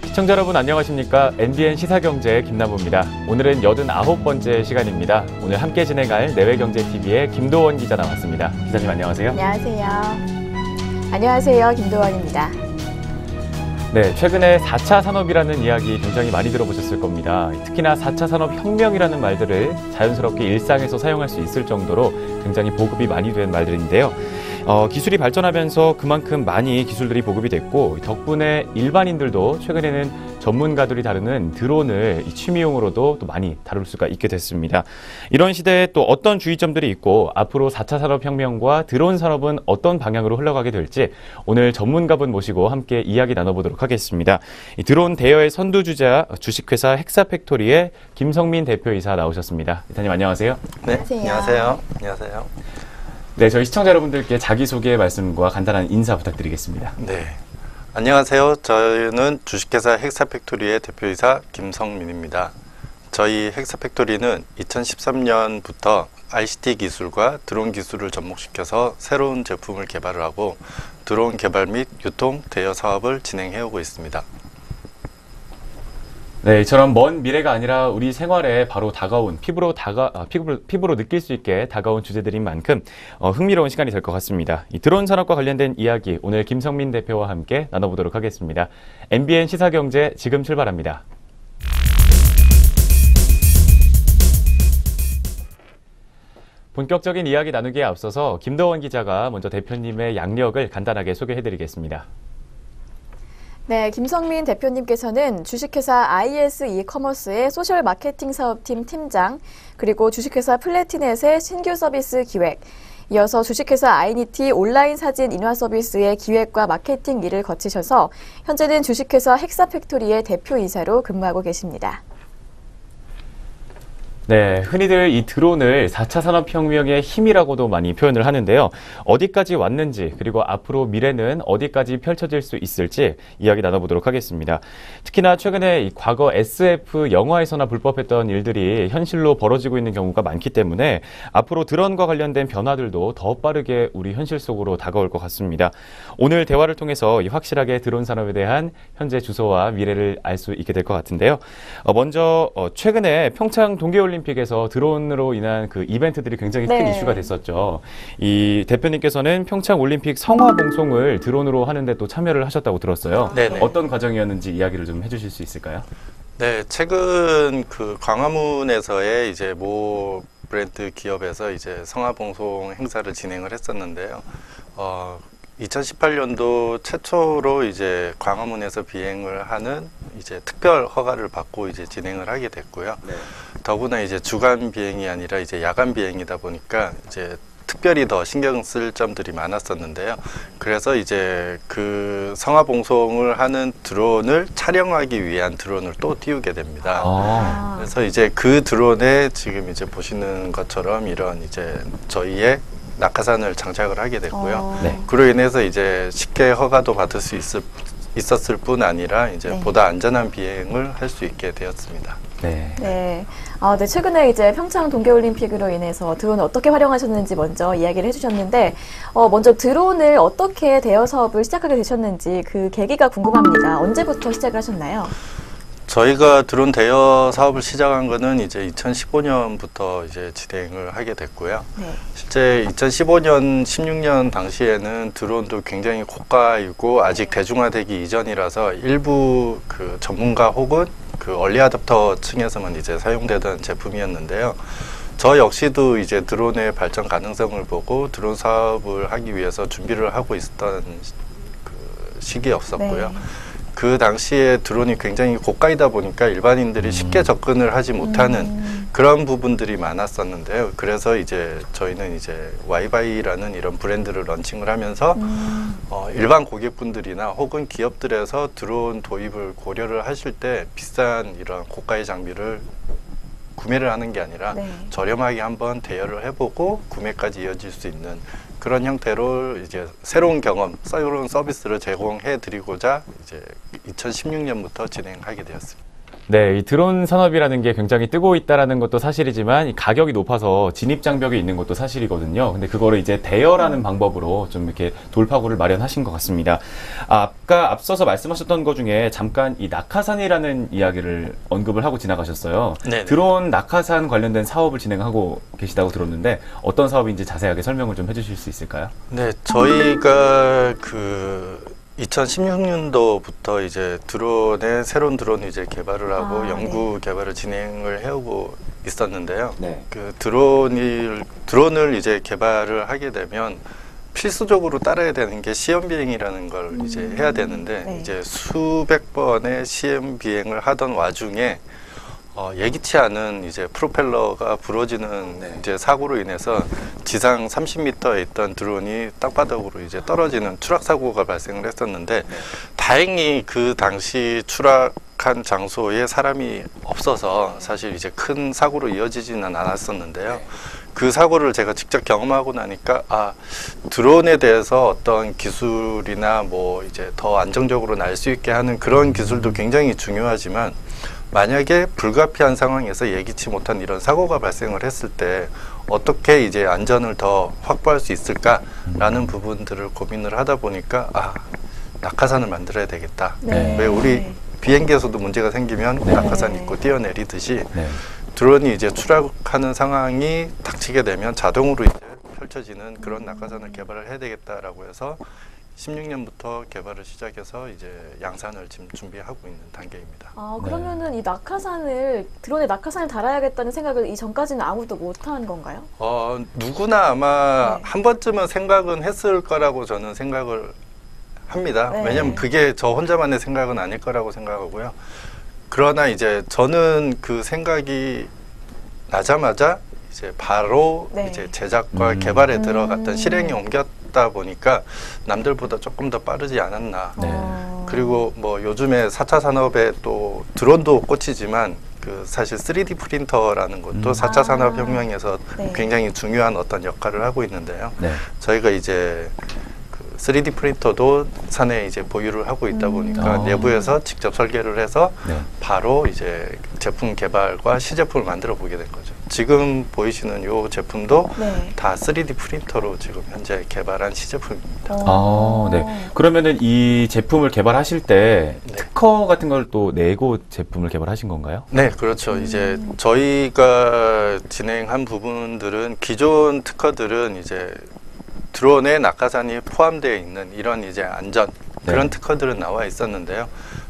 시청자 여러분 안녕하십니까? NBN 시사경제 김남우입니다. 오늘은 89번째 시간입니다. 오늘 함께 진행할 내외경제TV의 김도원 기자 나왔습니다. 기자님 안녕하세요. 안녕하세요. 안녕하세요. 김도원입니다. 네, 최근에 4차 산업이라는 이야기 굉장히 많이 들어보셨을 겁니다. 특히나 4차 산업혁명이라는 말들을 자연스럽게 일상에서 사용할 수 있을 정도로 굉장히 보급이 많이 된 말들인데요. 기술이 발전하면서 그만큼 많이 기술들이 보급이 됐고 덕분에 일반인들도 최근에는 전문가들이 다루는 드론을 취미용으로도 또 많이 다룰 수가 있게 됐습니다. 이런 시대에 또 어떤 주의점들이 있고 앞으로 4차 산업혁명과 드론 산업은 어떤 방향으로 흘러가게 될지 오늘 전문가분 모시고 함께 이야기 나눠보도록 하겠습니다. 이 드론 대여의 선두주자 주식회사 헥사팩토리의 김성민 대표이사 나오셨습니다. 이사님 안녕하세요. 네, 안녕하세요. 안녕하세요. 네, 저희 시청자 여러분들께 자기소개 말씀과 간단한 인사 부탁드리겠습니다. 네, 안녕하세요. 저는 주식회사 헥사팩토리의 대표이사 김성민입니다. 저희 헥사팩토리는 2013년부터 ICT 기술과 드론 기술을 접목시켜서 새로운 제품을 개발을 하고 드론 개발 및 유통, 대여 사업을 진행해오고 있습니다. 네, 이처럼 먼 미래가 아니라 우리 생활에 바로 다가온 피부로 느낄 수 있게 다가온 주제들인 만큼 흥미로운 시간이 될 것 같습니다. 이 드론 산업과 관련된 이야기 오늘 김성민 대표와 함께 나눠보도록 하겠습니다. NBN 시사경제 지금 출발합니다. 본격적인 이야기 나누기에 앞서서 김도원 기자가 먼저 대표님의 양력을 간단하게 소개해드리겠습니다. 네, 김성민 대표님께서는 주식회사 IS 이커머스의 소셜 마케팅 사업팀 팀장, 그리고 주식회사 플래티넷의 신규 서비스 기획, 이어서 주식회사 아이니티 온라인 사진 인화 서비스의 기획과 마케팅 일을 거치셔서 현재는 주식회사 헥사팩토리의 대표이사로 근무하고 계십니다. 네, 흔히들 이 드론을 4차 산업혁명의 힘이라고도 많이 표현을 하는데요. 어디까지 왔는지 그리고 앞으로 미래는 어디까지 펼쳐질 수 있을지 이야기 나눠보도록 하겠습니다. 특히나 최근에 이 과거 SF 영화에서나 불법했던 일들이 현실로 벌어지고 있는 경우가 많기 때문에 앞으로 드론과 관련된 변화들도 더 빠르게 우리 현실 속으로 다가올 것 같습니다. 오늘 대화를 통해서 확실하게 드론 산업에 대한 현재 주소와 미래를 알 수 있게 될 것 같은데요. 먼저 최근에 평창 동계올림픽에서 드론으로 인한 그 이벤트들이 굉장히 큰 이슈가 됐었죠. 이 대표님께서는 평창 올림픽 성화 봉송을 드론으로 하는데 또 참여를 하셨다고 들었어요. 네네. 어떤 과정이었는지 이야기를 좀 해주실 수 있을까요? 네, 최근 그 광화문에서의 이제 모 브랜드 기업에서 이제 성화봉송 행사를 진행을 했었는데요. 2018년도 최초로 이제 광화문에서 비행을 하는 이제 특별 허가를 받고 이제 진행을 하게 됐고요. 네. 더구나 이제 주간 비행이 아니라 이제 야간 비행이다 보니까 이제 특별히 더 신경 쓸 점들이 많았었는데요. 그래서 이제 그 성화봉송을 하는 드론을 촬영하기 위한 드론을 또 띄우게 됩니다. 그래서 이제 그 드론에 지금 이제 보시는 것처럼 이런 이제 저희의 낙하산을 장착을 하게 됐고요. 네. 그로 인해서 이제 쉽게 허가도 받을 수 있었을 뿐 아니라 이제 보다 안전한 비행을 할 수 있게 되었습니다. 네. 네, 최근에 이제 평창 동계올림픽으로 인해서 드론을 어떻게 활용하셨는지 먼저 이야기를 해주셨는데, 먼저 드론을 어떻게 대여 사업을 시작하게 되셨는지 그 계기가 궁금합니다. 언제부터 시작을 하셨나요? 저희가 드론 대여 사업을 시작한 거는 이제 2015년부터 이제 진행을 하게 됐고요. 네. 실제 2015년, 16년 당시에는 드론도 굉장히 고가이고 아직 대중화되기 이전이라서 일부 그 전문가 혹은 그 얼리 어댑터 층에서만 이제 사용되던 제품이었는데요. 저 역시도 이제 드론의 발전 가능성을 보고 드론 사업을 하기 위해서 준비를 하고 있었던 그 시기였었고요. 네. 그 당시에 드론이 굉장히 고가이다 보니까 일반인들이 쉽게 접근을 하지 못하는 그런 부분들이 많았었는데요. 그래서 이제 저희는 이제 와이바이라는 이런 브랜드를 런칭을 하면서 일반 고객분들이나 혹은 기업들에서 드론 도입을 고려를 하실 때 비싼 이런 고가의 장비를 구매를 하는 게 아니라 저렴하게 한번 대여를 해보고 구매까지 이어질 수 있는 그런 형태로 이제 새로운 경험, 새로운 서비스를 제공해 드리고자 이제 2016년부터 진행하게 되었습니다. 네, 이 드론 산업이라는 게 굉장히 뜨고 있다라는 것도 사실이지만 이 가격이 높아서 진입 장벽이 있는 것도 사실이거든요. 근데 그거를 이제 대여라는 방법으로 좀 이렇게 돌파구를 마련하신 것 같습니다. 아까 앞서서 말씀하셨던 것 중에 잠깐 이 낙하산이라는 이야기를 언급을 하고 지나가셨어요. 네네. 드론 낙하산 관련된 사업을 진행하고 계시다고 들었는데 어떤 사업인지 자세하게 설명을 좀 해주실 수 있을까요? 네, 저희가 2016년도부터 이제 새로운 드론을 이제 개발을 하고 연구 개발을 진행을 해오고 있었는데요. 네. 그 드론을 이제 개발을 하게 되면 필수적으로 따라야 되는 게 시험 비행이라는 걸 이제 해야 되는데 네. 이제 수백 번의 시험 비행을 하던 와중에 예기치 않은 이제 프로펠러가 부러지는 네. 이제 사고로 인해서 지상 30m에 있던 드론이 땅바닥으로 이제 떨어지는 추락 사고가 발생을 했었는데 다행히 그 당시 추락한 장소에 사람이 없어서 사실 이제 큰 사고로 이어지지는 않았었는데요. 그 사고를 제가 직접 경험하고 나니까 드론에 대해서 어떤 기술이나 뭐 이제 더 안정적으로 날 수 있게 하는 그런 기술도 굉장히 중요하지만 만약에 불가피한 상황에서 예기치 못한 이런 사고가 발생을 했을 때 어떻게 이제 안전을 더 확보할 수 있을까라는 부분들을 고민을 하다 보니까 낙하산을 만들어야 되겠다. 네. 왜 우리 비행기에서도 문제가 생기면 네. 낙하산 입고 뛰어내리듯이 네. 드론이 이제 추락하는 상황이 닥치게 되면 자동으로 이제 펼쳐지는 그런 낙하산을 개발을 해야 되겠다라고 해서 16년부터 개발을 시작해서 이제 양산을 지금 준비하고 있는 단계입니다. 그러면은 이 드론에 낙하산을 달아야겠다는 생각을 이전까지는 아무도 못한 건가요? 누구나 아마 네. 한 번쯤은 생각은 했을 거라고 저는 생각을 합니다. 네. 왜냐면 그게 저 혼자만의 생각은 아닐 거라고 생각하고요. 그러나 이제 저는 그 생각이 나자마자 이제 바로 네. 이제 제작과 개발에 들어갔던 실행에 옮겼다 보니까 남들보다 조금 더 빠르지 않았나. 네. 그리고 뭐 요즘에 4차 산업에 또 드론도 꽂히지만 사실 3D 프린터라는 것도 4차 산업혁명에서 네. 굉장히 중요한 어떤 역할을 하고 있는데요. 네. 저희가 이제 3D 프린터도 산에 이제 보유를 하고 있다 보니까 내부에서 직접 설계를 해서 네. 바로 이제 제품 개발과 시제품을 만들어 보게 된 거죠. 지금 보이시는 이 제품도 네. 다 3D 프린터로 지금 현재 개발한 시제품입니다. 네. 그러면은 이 제품을 개발하실 때 네. 특허 같은 걸 또 내고 제품을 개발하신 건가요? 네, 그렇죠. 이제 저희가 진행한 부분들은 기존 특허들은 이제 드론에 낙하산이 포함되어 있는 이런 이제 안전 그런 특허들은 나와 있었는데요.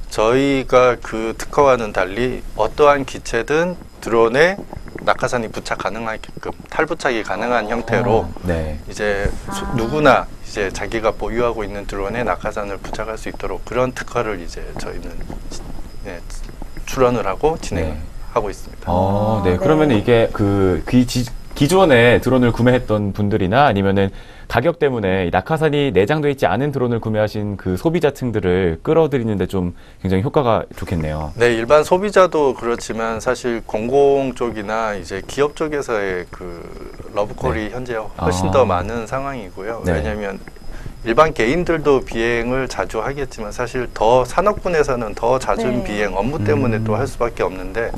저희가 그 특허와는 달리 어떠한 기체든 드론에 낙하산이 부착 가능하게끔 탈부착이 가능한 형태로 네. 이제 누구나 이제 자기가 보유하고 있는 드론에 낙하산을 부착할 수 있도록 그런 특허를 이제 저희는 출원을 하고 진행하고 있습니다. 네. 그러면 이게 기존에 드론을 구매했던 분들이나 아니면은 가격 때문에 낙하산이 내장되어 있지 않은 드론을 구매하신 그 소비자층들을 끌어들이는데 좀 굉장히 효과가 좋겠네요. 네, 일반 소비자도 그렇지만 사실 공공 쪽이나 이제 기업 쪽에서의 러브콜이 현재 훨씬 더 많은 상황이고요. 네. 왜냐하면 일반 개인들도 비행을 자주 하겠지만 사실 더 산업군에서는 더 잦은 비행 업무 때문에 또 할 수밖에 없는데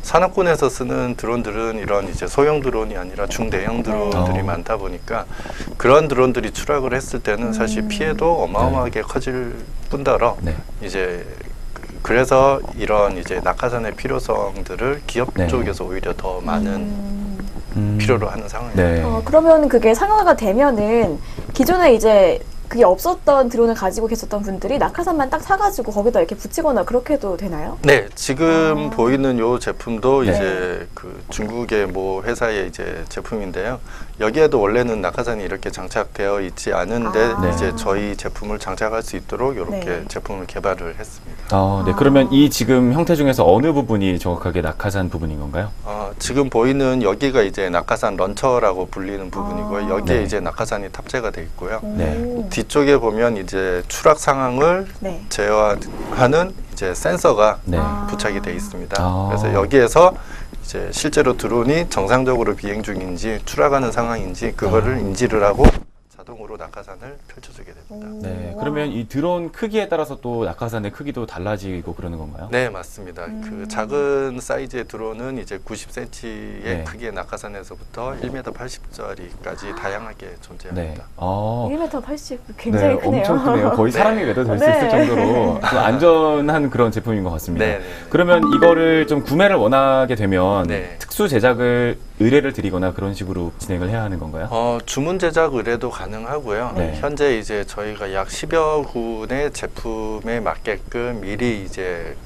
산업군에서 쓰는 드론들은 이런 이제 소형 드론이 아니라 중대형 드론들이 많다 보니까 그런 드론들이 추락을 했을 때는 사실 피해도 어마어마하게 커질 뿐더러 이제 그래서 이런 이제 낙하산의 필요성들을 기업 쪽에서 오히려 더 많은 필요로 하는 상황입니다. 그러면 그게 상용화가 되면은 기존에 이제 그게 없었던 드론을 가지고 계셨던 분들이 낙하산만 딱 사가지고 거기다 이렇게 붙이거나 그렇게 해도 되나요? 네, 지금 보이는 요 제품도 이제 중국의 뭐 회사의 이제 제품인데요. 여기에도 원래는 낙하산이 이렇게 장착되어 있지 않은데 이제 저희 제품을 장착할 수 있도록 이렇게 제품을 개발을 했습니다. 네. 그러면 이 지금 형태 중에서 어느 부분이 정확하게 낙하산 부분인 건가요? 지금 보이는 여기가 이제 낙하산 런처라고 불리는 부분이고요. 여기에 이제 낙하산이 탑재가 돼 있고요. 뒤쪽에 보면 이제 추락 상황을 제어하는 이제 센서가 부착이 돼 있습니다. 그래서 여기에서 이제 실제로 드론이 정상적으로 비행 중인지 추락하는 상황인지 그거를 인지를 하고 자동으로 낙하산을 펼쳐주게 됩니다. 네, 그러면 이 드론 크기에 따라서 또 낙하산의 크기도 달라지고 그러는 건가요? 네, 맞습니다. 그 작은 사이즈의 드론은 이제 90cm의 네. 크기의 낙하산에서부터 1m 80짜리까지 다양하게 네. 존재합니다. 1m 80 굉장히 네, 크네요. 엄청 크네요. 거의 사람이 외도 될 수 있을 정도로 좀 안전한 그런 제품인 것 같습니다. 네, 네. 그러면 이거를 좀 구매를 원하게 되면 네. 특수 제작을 의뢰를 드리거나 그런 식으로 진행을 해야 하는 건가요? 주문 제작 의뢰도 가능하고요. 네. 현재 이제 저희가 약 10여 군의 제품에 맞게끔 미리 이제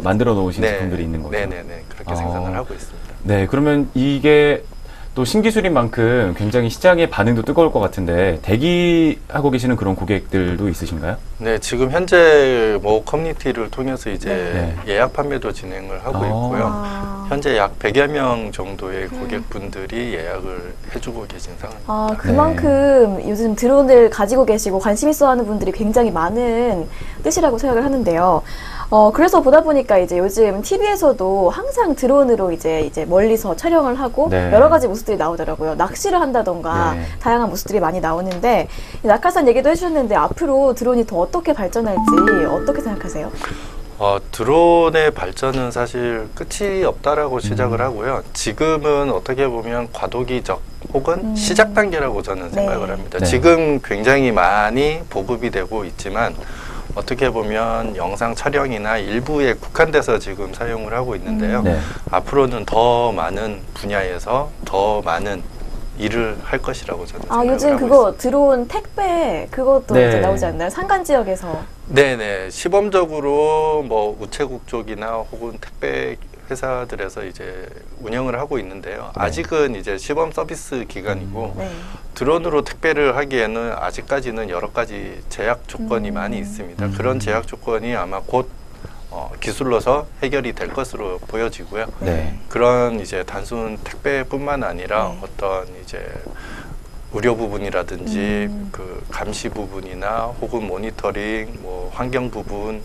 만들어 놓으신 네, 제품들이 있는 거죠? 네네네. 그렇게 생산을 하고 있습니다. 네, 그러면 이게 또 신기술인 만큼 굉장히 시장의 반응도 뜨거울 것 같은데 대기하고 계시는 그런 고객들도 있으신가요? 네, 지금 현재 뭐 커뮤니티를 통해서 이제 네. 예약 판매도 진행을 하고 있고요. 현재 약 100여 명 정도의 고객분들이 예약을 해주고 계신 상황입니다. 그만큼 요즘 드론을 가지고 계시고 관심 있어 하는 분들이 굉장히 많은 뜻이라고 생각을 하는데요. 그래서 보다 보니까 이제 요즘 TV에서도 항상 드론으로 이제 멀리서 촬영을 하고 네. 여러 가지 모습들이 나오더라고요. 낚시를 한다던가 네. 다양한 모습들이 많이 나오는데 낙하산 얘기도 해주셨는데 앞으로 드론이 더 어떻게 발전할지 어떻게 생각하세요? 드론의 발전은 사실 끝이 없다라고 시작을 하고요. 지금은 어떻게 보면 과도기적 혹은 시작 단계라고 저는 생각을 합니다. 네. 지금 굉장히 많이 보급이 되고 있지만 어떻게 보면 영상 촬영이나 일부에 국한돼서 지금 사용을 하고 있는데요. 네. 앞으로는 더 많은 분야에서 더 많은 일을 할 것이라고 저는 생각을 요즘 하고 그거 있습니다. 드론 택배 그것도 네. 이제 나오지 않나요? 산간 지역에서. 네네. 시범적으로 뭐 우체국 쪽이나 혹은 택배 회사들에서 이제 운영을 하고 있는데요. 네. 아직은 이제 시범 서비스 기간이고 네. 드론으로 택배를 하기에는 아직까지는 여러 가지 제약 조건이 많이 있습니다. 그런 제약 조건이 아마 곧 기술로서 해결이 될 것으로 보여지고요. 네. 그런 이제 단순 택배뿐만 아니라 어떤 이제 의료 부분이라든지 그 감시 부분이나 혹은 모니터링, 뭐 환경 부분,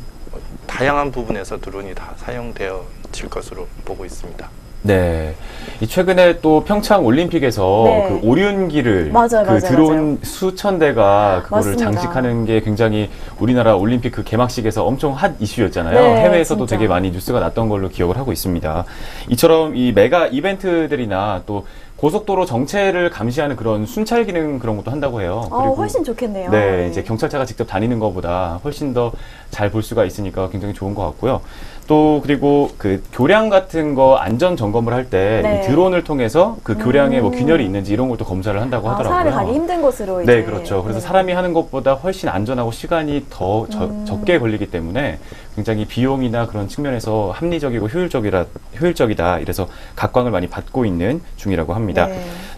다양한 부분에서 드론이 다 사용되어질 것으로 보고 있습니다. 네. 이 최근에 또 평창 올림픽에서 네. 그 오륜기를 맞아요, 드론 맞아요. 수천 대가 그거를 맞습니다. 장식하는 게 굉장히 우리나라 올림픽 그 개막식에서 엄청 핫 이슈였잖아요. 네, 해외에서도 진짜. 되게 많이 뉴스가 났던 걸로 기억을 하고 있습니다. 이처럼 이 메가 이벤트들이나 또 고속도로 정체를 감시하는 그런 순찰 기능 그런 것도 한다고 해요. 훨씬 좋겠네요. 네, 이제 경찰차가 직접 다니는 것보다 훨씬 더 잘 볼 수가 있으니까 굉장히 좋은 것 같고요. 또 그리고 그 교량 같은 거 안전 점검을 할 때 네. 이 드론을 통해서 그 교량에 뭐 균열이 있는지 이런 걸 또 검사를 한다고 하더라고요. 사람이 가기 힘든 곳으로 이제. 네, 그렇죠. 그래서 사람이 하는 것보다 훨씬 안전하고 시간이 더 적게 걸리기 때문에 굉장히 비용이나 그런 측면에서 합리적이고 효율적이다. 이래서 각광을 많이 받고 있는 중이라고 합니다.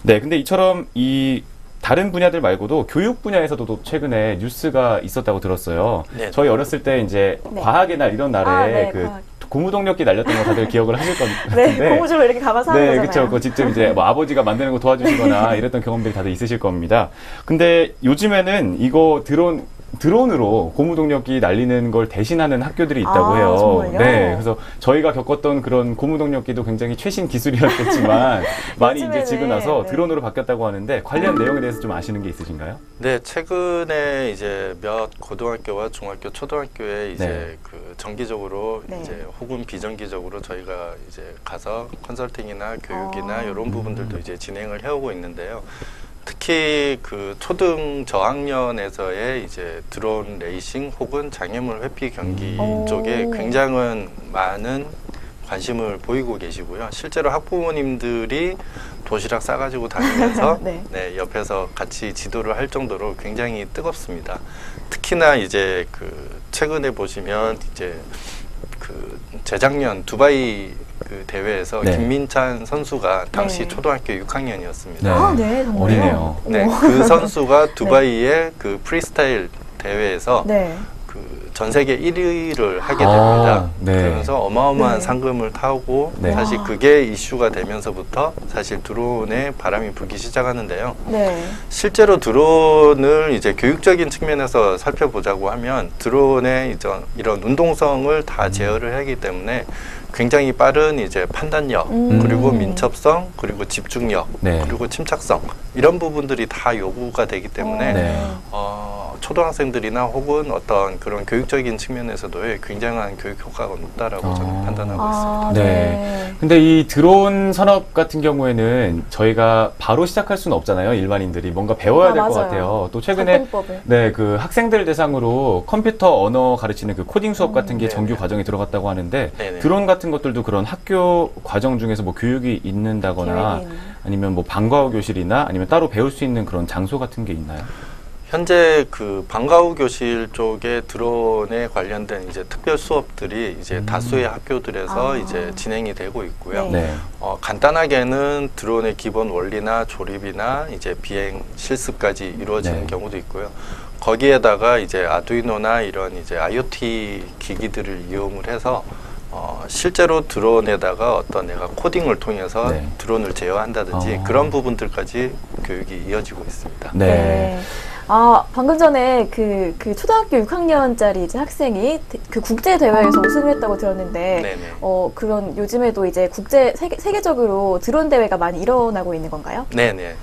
네, 근데 이처럼 이 다른 분야들 말고도 교육 분야에서도 또 최근에 뉴스가 있었다고 들었어요. 네. 저희 어렸을 때 이제 네. 과학의 날 이런 날에 네, 그 과학. 고무동력기 날렸던 거 다들 기억을 하실 것 네, 같은데. 고무줄로 이렇게 감아서 하는 네, 거잖아요. 그렇죠. 그 직접 이제 뭐 아버지가 만드는 거 도와주시거나 이랬던 경험들이 다들 있으실 겁니다. 근데 요즘에는 이거 드론으로 고무동력기 날리는 걸 대신하는 학교들이 있다고 해요. 정말요? 네, 그래서 저희가 겪었던 그런 고무동력기도 굉장히 최신 기술이었겠지만 많이 이제 지고 나서 네. 드론으로 바뀌었다고 하는데 관련 내용에 대해서 좀 아시는 게 있으신가요? 네, 최근에 이제 몇 고등학교와 중학교, 초등학교에 이제 네. 그 정기적으로 네. 이제 혹은 비정기적으로 저희가 이제 가서 컨설팅이나 교육이나 이런 부분들도 이제 진행을 해오고 있는데요. 특히 그 초등 저학년에서의 이제 드론 레이싱 혹은 장애물 회피 경기 쪽에 굉장히 많은 관심을 보이고 계시고요. 실제로 학부모님들이 도시락 싸가지고 다니면서 네. 네, 옆에서 같이 지도를 할 정도로 굉장히 뜨겁습니다. 특히나 이제 그 최근에 보시면 이제 그 재작년 두바이 그 대회에서 네. 김민찬 선수가 당시 네. 초등학교 6학년이었습니다. 네, 정말요? 어리네요. 네, 그 선수가 두바이의 그 프리스타일 대회에서 네. 그 전 세계 1위를 하게 됩니다. 네. 그러면서 어마어마한 네. 상금을 타고 네. 사실 그게 이슈가 되면서부터 사실 드론에 바람이 불기 시작하는데요. 네. 실제로 드론을 이제 교육적인 측면에서 살펴보자고 하면 드론의 이런 운동성을 다 제어를 하기 때문에 굉장히 빠른 이제 판단력, 그리고 민첩성, 그리고 집중력, 네. 그리고 침착성 이런 부분들이 다 요구가 되기 때문에 네. 초등학생들이나 혹은 어떤 그런 교육적인 측면에서도 굉장한 교육 효과가 높다라고 저는 판단하고 있습니다. 네. 근데 이 드론 산업 같은 경우에는 저희가 바로 시작할 수는 없잖아요. 일반인들이 뭔가 배워야 될 것 맞아요. 같아요. 또 최근에 접근법을. 네, 그 학생들 대상으로 컴퓨터 언어 가르치는 그 코딩 수업 같은 게 네네. 정규 과정에 들어갔다고 하는데 네네. 드론 같은 것들도 그런 학교 과정 중에서 뭐 교육이 있는다거나 계획이 있는. 아니면 뭐 방과후 교실이나 아니면 따로 배울 수 있는 그런 장소 같은 게 있나요? 현재 그 방과후 교실 쪽에 드론에 관련된 이제 특별 수업들이 이제 다수의 학교들에서 이제 진행이 되고 있고요. 네. 네. 간단하게는 드론의 기본 원리나 조립이나 이제 비행 실습까지 이루어지는 네. 경우도 있고요. 거기에다가 이제 아두이노나 이런 이제 IoT 기기들을 이용을 해서 실제로 드론에다가 어떤 내가 코딩을 통해서 네. 드론을 제어한다든지 그런 부분들까지 교육이 이어지고 있습니다. 네. 방금 전에 그 초등학교 6학년짜리 이제 학생이 그 국제 대회에서 우승을 했다고 들었는데, 네네. 그런 요즘에도 이제 세계적으로 드론 대회가 많이 일어나고 있는 건가요? 네네.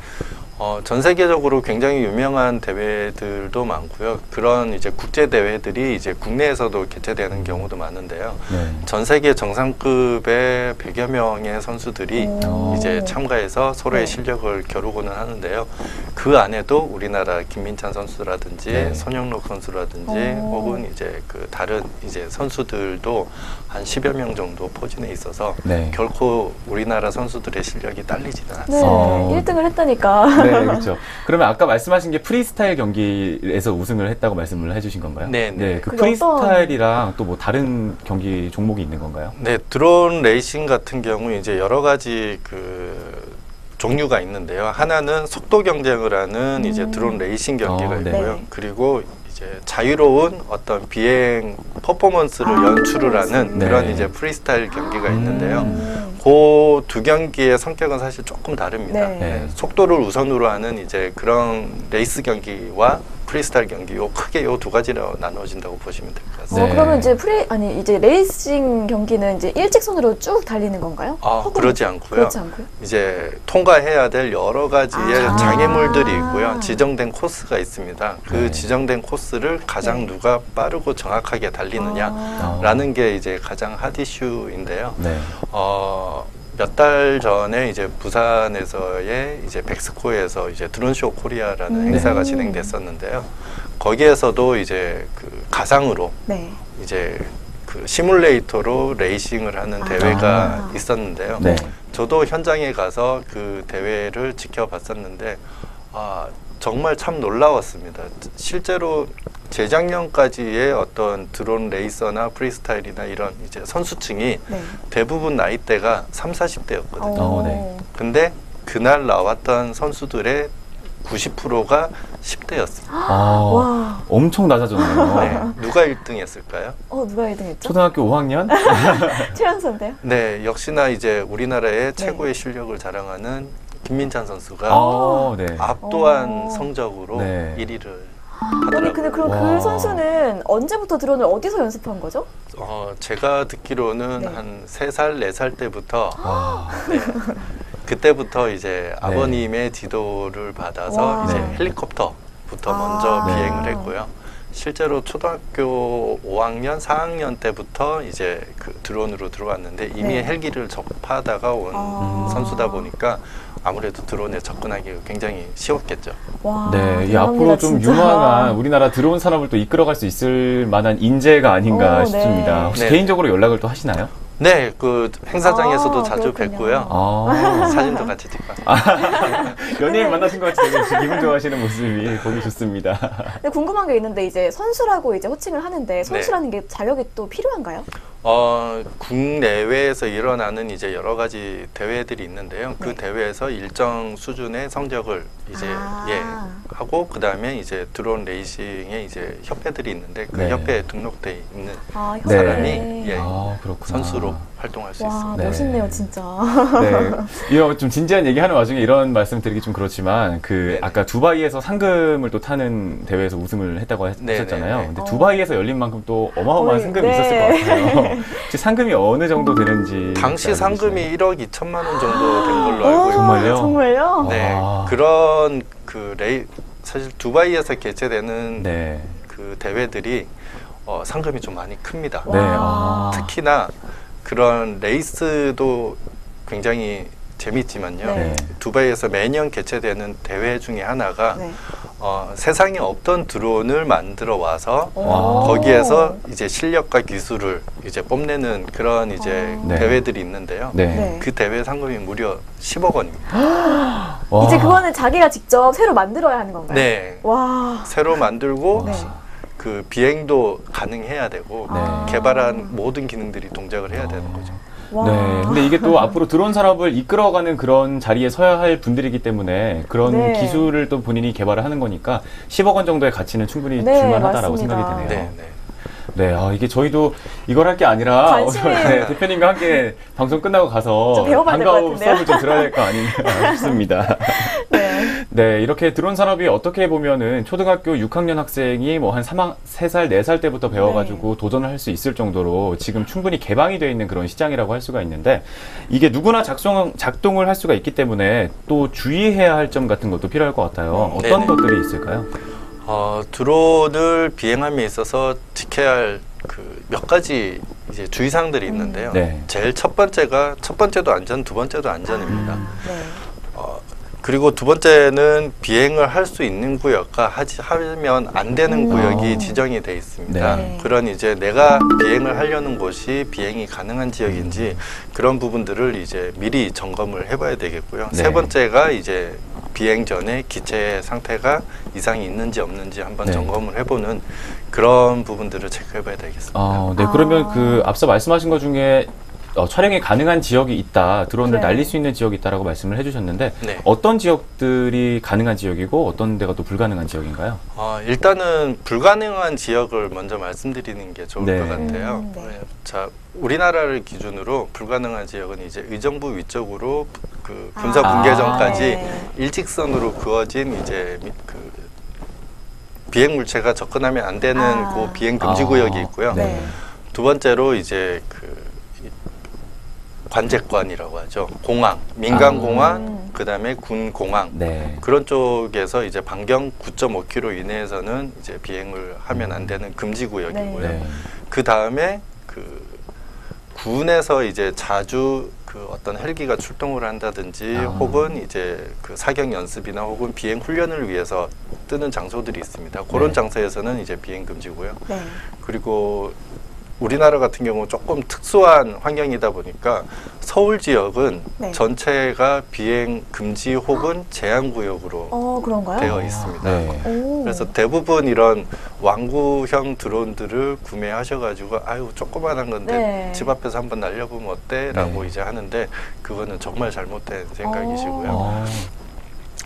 전 세계적으로 굉장히 유명한 대회들도 많고요. 그런 이제 국제 대회들이 이제 국내에서도 개최되는 경우도 많은데요. 네. 전 세계 정상급의 100여 명의 선수들이 이제 참가해서 서로의 네. 실력을 겨루고는 하는데요. 그 안에도 우리나라 김민찬 선수라든지 네. 손영록 선수라든지 혹은 이제 그 다른 이제 선수들도 한 10여 명 정도 포진해 있어서 네. 결코 우리나라 선수들의 실력이 딸리지는 네, 않습니다. 1등을 했다니까. 네, 그렇죠. 그러면 아까 말씀하신 게 프리스타일 경기에서 우승을 했다고 말씀을 해주신 건가요? 네, 네. 그 그게 프리스타일이랑 또 뭐 다른 경기 종목이 있는 건가요? 네, 드론 레이싱 같은 경우 이제 여러 가지 그 종류가 있는데요. 하나는 속도 경쟁을 하는 이제 드론 레이싱 경기가 네. 있고요. 네. 그리고 이제 자유로운 어떤 비행 퍼포먼스를 연출을 하는 네. 그런 이제 프리스타일 경기가 있는데요. 그 두 경기의 성격은 사실 조금 다릅니다. 네. 네. 속도를 우선으로 하는 이제 그런 레이스 경기와 프리스타일 경기 크게 요 두 가지로 나눠진다고 보시면 될 것 같습니다. 네. 그러면 이제 레이싱 경기는 이제 일직선으로 쭉 달리는 건가요? 혹은 그러지 않고요. 그렇지 않고요? 이제 통과해야 될 여러 가지의 아. 장애물들이 있고요. 지정된 코스가 있습니다. 그 네. 지정된 코스를 가장 네. 누가 빠르고 정확하게 달리느냐라는 게 이제 가장 핫 이슈인데요. 네. 몇 달 전에 이제 부산에서의 이제 백스코에서 이제 드론쇼 코리아라는 행사가 진행됐었는데요. 거기에서도 이제 그 가상으로 네. 이제 그 시뮬레이터로 레이싱을 하는 대회가 있었는데요. 네. 저도 현장에 가서 그 대회를 지켜봤었는데 정말 참 놀라웠습니다. 실제로 재작년까지의 어떤 드론 레이서나 프리스타일이나 이런 이제 선수층이 네. 대부분 나이대가 30, 40대였거든요. 네. 근데 그날 나왔던 선수들의 90%가 10대였습니다. 와. 엄청 낮아졌네요. 네. 누가 1등 했을까요? 누가 1등 했죠? 초등학교 5학년? 최연소인데요? 네, 역시나 이제 우리나라의 최고의 실력을 자랑하는 김민찬 선수가 네. 압도한 성적으로 네. 1위를 아니, 하더라고요. 근데 그럼 와. 그 선수는 언제부터 드론을 어디서 연습한 거죠? 제가 듣기로는 네. 한 3살, 4살 때부터 와. 네, 그때부터 이제 아버님의 지도를 받아서 와. 이제 네. 헬리콥터부터 먼저 네. 비행을 했고요. 실제로 초등학교 5학년, 4학년 때부터 이제 그 드론으로 들어왔는데 이미 네. 헬기를 접하다가 온 선수다 보니까 아무래도 드론에 접근하기가 굉장히 쉬웠겠죠. 와. 네, 이 대박이다, 앞으로 좀 진짜. 유망한 우리나라 드론 산업을 또 이끌어갈 수 있을 만한 인재가 아닌가 네. 싶습니다. 혹시 네. 개인적으로 연락을 또 하시나요? 네, 그 행사장에서도 자주 그렇군요. 뵙고요. 사진도 같이 찍고. 연예인 만나신 것 같이 되게 기분 좋아하시는 모습이 보기 좋습니다. 근데 궁금한 게 있는데 이제 선수라고 이제 호칭을 하는데 선수라는 게 자격이 또 필요한가요? 국내외에서 일어나는 이제 여러 가지 대회들이 있는데요. 그 대회에서 일정 수준의 성적을 이제 하고 그 다음에 이제 드론 레이싱의 이제 협회들이 있는데 그 네. 협회에 등록돼 있는 아, 사람이 네. 예, 그렇구나. 선수로 활동할 수 와, 있습니다. 네. 멋있네요, 진짜. 네. 이런 좀 진지한 얘기하는 와중에 이런 말씀 드리기 좀 그렇지만 네네. 아까 두바이에서 상금을 또 타는 대회에서 우승을 했다고 하셨잖아요. 네네네. 근데 두바이에서 열린 만큼 또 어마어마한 거의, 상금이 네. 있었을 것 같아요. 혹시 상금이 어느 정도 되는지 당시 알고 상금이 계시나요? 1억 2천만 원 정도 된 걸로 알고 있고요. 정말요? 정말요? 네, 와. 그런 사실 두바이에서 개최되는 네. 그 대회들이 상금이 좀 많이 큽니다. 네. 아. 특히나 그런 레이스도 굉장히 재밌지만요. 네. 두바이에서 매년 개최되는 대회 중에 하나가 네. 세상에 없던 드론을 만들어 와서 와. 거기에서 이제 실력과 기술을 이제 뽐내는 그런 이제 네. 대회들이 있는데요. 네. 네. 그 대회 상금이 무려 10억 원입니다. 와. 이제 그거는 자기가 직접 새로 만들어야 하는 건가요? 네. 와. 새로 만들고 네. 그 비행도 가능해야 되고 네. 개발한 모든 기능들이 동작을 해야 되는 거죠. 와. 네. 근데 이게 또 앞으로 드론 산업을 이끌어가는 그런 자리에 서야 할 분들이기 때문에 그런 네. 기술을 또 본인이 개발을 하는 거니까 10억 원 정도의 가치는 충분히 네, 줄만하다라고 맞습니다. 생각이 되네요. 네, 네. 네, 이게 저희도 이걸 할 게 아니라 관심이- 오늘 대표님과 함께 방송 끝나고 가서 좀 배워봐야 될것 방과후 같은데요? 수업을 좀 들어야 될 거 아닌가 싶습니다. 네. 네, 이렇게 드론 산업이 어떻게 보면은 초등학교 6학년 학생이 뭐 한 3살, 4살 때부터 배워가지고 도전을 할 수 있을 정도로 지금 충분히 개방이 되어 있는 그런 시장이라고 할 수가 있는데 이게 누구나 작동을 할 수가 있기 때문에 또 주의해야 할 점 같은 것도 필요할 것 같아요. 네. 어떤 네네. 것들이 있을까요? 드론을 비행함에 있어서 지켜야 할 그 몇 가지 이제 주의사항들이 있는데요. 네. 제일 첫 번째도 안전, 두 번째도 안전입니다. 네. 그리고 두 번째는 비행을 할 수 있는 구역과 하면 안 되는 구역이 지정이 돼 있습니다. 네. 그런 이제 내가 비행을 하려는 곳이 비행이 가능한 지역인지 그런 부분들을 이제 미리 점검을 해봐야 되겠고요. 네. 세 번째가 이제 비행 전에 기체 상태가 이상이 있는지 없는지 한번 네. 점검을 해보는 그런 부분들을 체크해봐야 되겠습니다. 네, 그러면 그 앞서 말씀하신 것 중에 촬영이 가능한 지역이 있다, 드론을 네. 날릴 수 있는 지역이 있다라고 말씀을 해주셨는데 네. 어떤 지역들이 가능한 지역이고 어떤 데가 또 불가능한 지역인가요? 일단은 불가능한 지역을 먼저 말씀드리는 게 좋을 네. 것 같아요. 네. 자, 우리나라를 기준으로 불가능한 지역은 이제 의정부 위쪽으로 그 군사 아, 분계점까지 네. 일직선으로 그어진 이제 그 비행 물체가 접근하면 안 되는 그 비행 금지 구역이 있고요. 네. 두 번째로 이제 그 관제권이라고 하죠. 공항, 민간 공항, 그다음에 군 공항. 네. 그런 쪽에서 이제 반경 9.5km 이내에서는 이제 비행을 하면 안 되는 금지 구역이고요. 네. 그 다음에 그 군에서 이제 자주 그 어떤 헬기가 출동을 한다든지 혹은 이제 그 사격 연습이나 혹은 비행 훈련을 위해서 뜨는 장소들이 있습니다. 그런 네. 장소에서는 이제 비행 금지고요. 네. 그리고 우리나라 같은 경우 조금 특수한 환경이다 보니까 서울 지역은 네. 전체가 비행 금지 혹은 제한 구역으로 그런가요? 되어 있습니다. 네. 오. 그래서 대부분 이런 왕구형 드론들을 구매하셔가지고 아유 조그만한 건데 네. 집 앞에서 한번 날려보면 어때? 라고 네. 이제 하는데 그거는 정말 잘못된 생각이시고요. 아,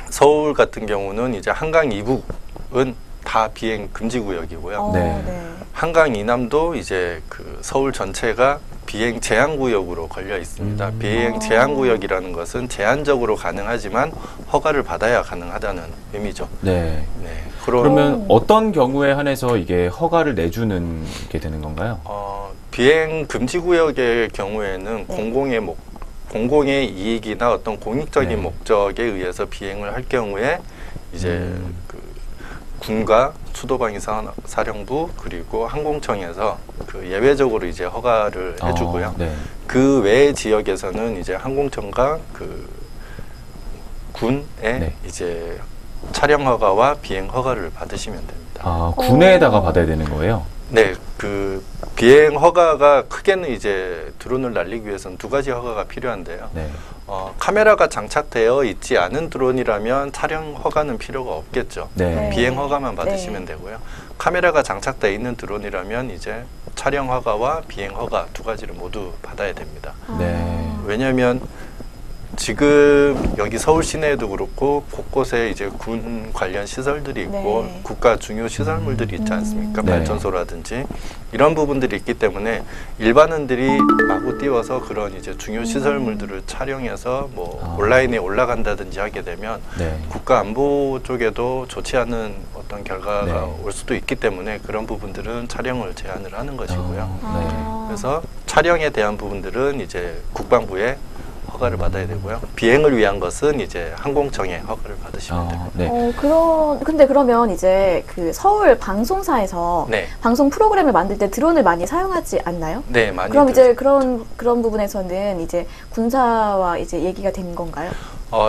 서울 같은 경우는 이제 한강 이북은 다 비행 금지 구역이고요. 네. 한강 이남도 이제 그 서울 전체가 비행 제한 구역으로 걸려 있습니다. 비행 제한 구역이라는 것은 제한적으로 가능하지만 허가를 받아야 가능하다는 의미죠. 네. 네. 그러면 어떤 경우에 한해서 이게 허가를 내주는 게 되는 건가요? 비행 금지 구역의 경우에는 네. 공공의 이익이나 어떤 공익적인 네. 목적에 의해서 비행을 할 경우에 이제 그 군과 수도방위사령부 그리고 항공청에서 그 예외적으로 이제 허가를 해주고요. 네. 그 외의 지역에서는 이제 항공청과 그 군의 네. 이제 촬영 허가와 비행 허가를 받으시면 됩니다. 군에다가 받아야 되는 거예요? 네, 그 비행 허가가 크게는 이제 드론을 날리기 위해서는 두 가지 허가가 필요한데요. 네. 카메라가 장착되어 있지 않은 드론이라면 촬영 허가는 필요가 없겠죠. 네. 비행 허가만 받으시면 되고요. 카메라가 장착되어 있는 드론이라면 이제 촬영 허가와 비행 허가 두 가지를 모두 받아야 됩니다. 네. 왜냐하면 지금 여기 서울 시내에도 그렇고 곳곳에 이제 군 관련 시설들이 있고 네. 국가 중요 시설물들이 있지 않습니까? 네. 발전소라든지 이런 부분들이 있기 때문에 일반인들이 마구 뛰어서 그런 이제 중요 시설물들을 촬영해서 뭐 온라인에 올라간다든지 하게 되면 네. 국가 안보 쪽에도 좋지 않은 어떤 결과가 네. 올 수도 있기 때문에 그런 부분들은 촬영을 제한을 하는 것이고요. 아. 그래서 촬영에 대한 부분들은 이제 국방부에 허가를 받아야 되고요. 비행을 위한 것은 이제 항공청에 허가를 받으시면 됩니다. 네. 근데 그러면 이제 그 서울 방송사에서 네, 방송 프로그램을 만들 때 드론을 많이 사용하지 않나요? 네, 많이. 그럼 이제 들으세요. 그런 부분에서는 이제 군사와 이제 얘기가 되는 건가요?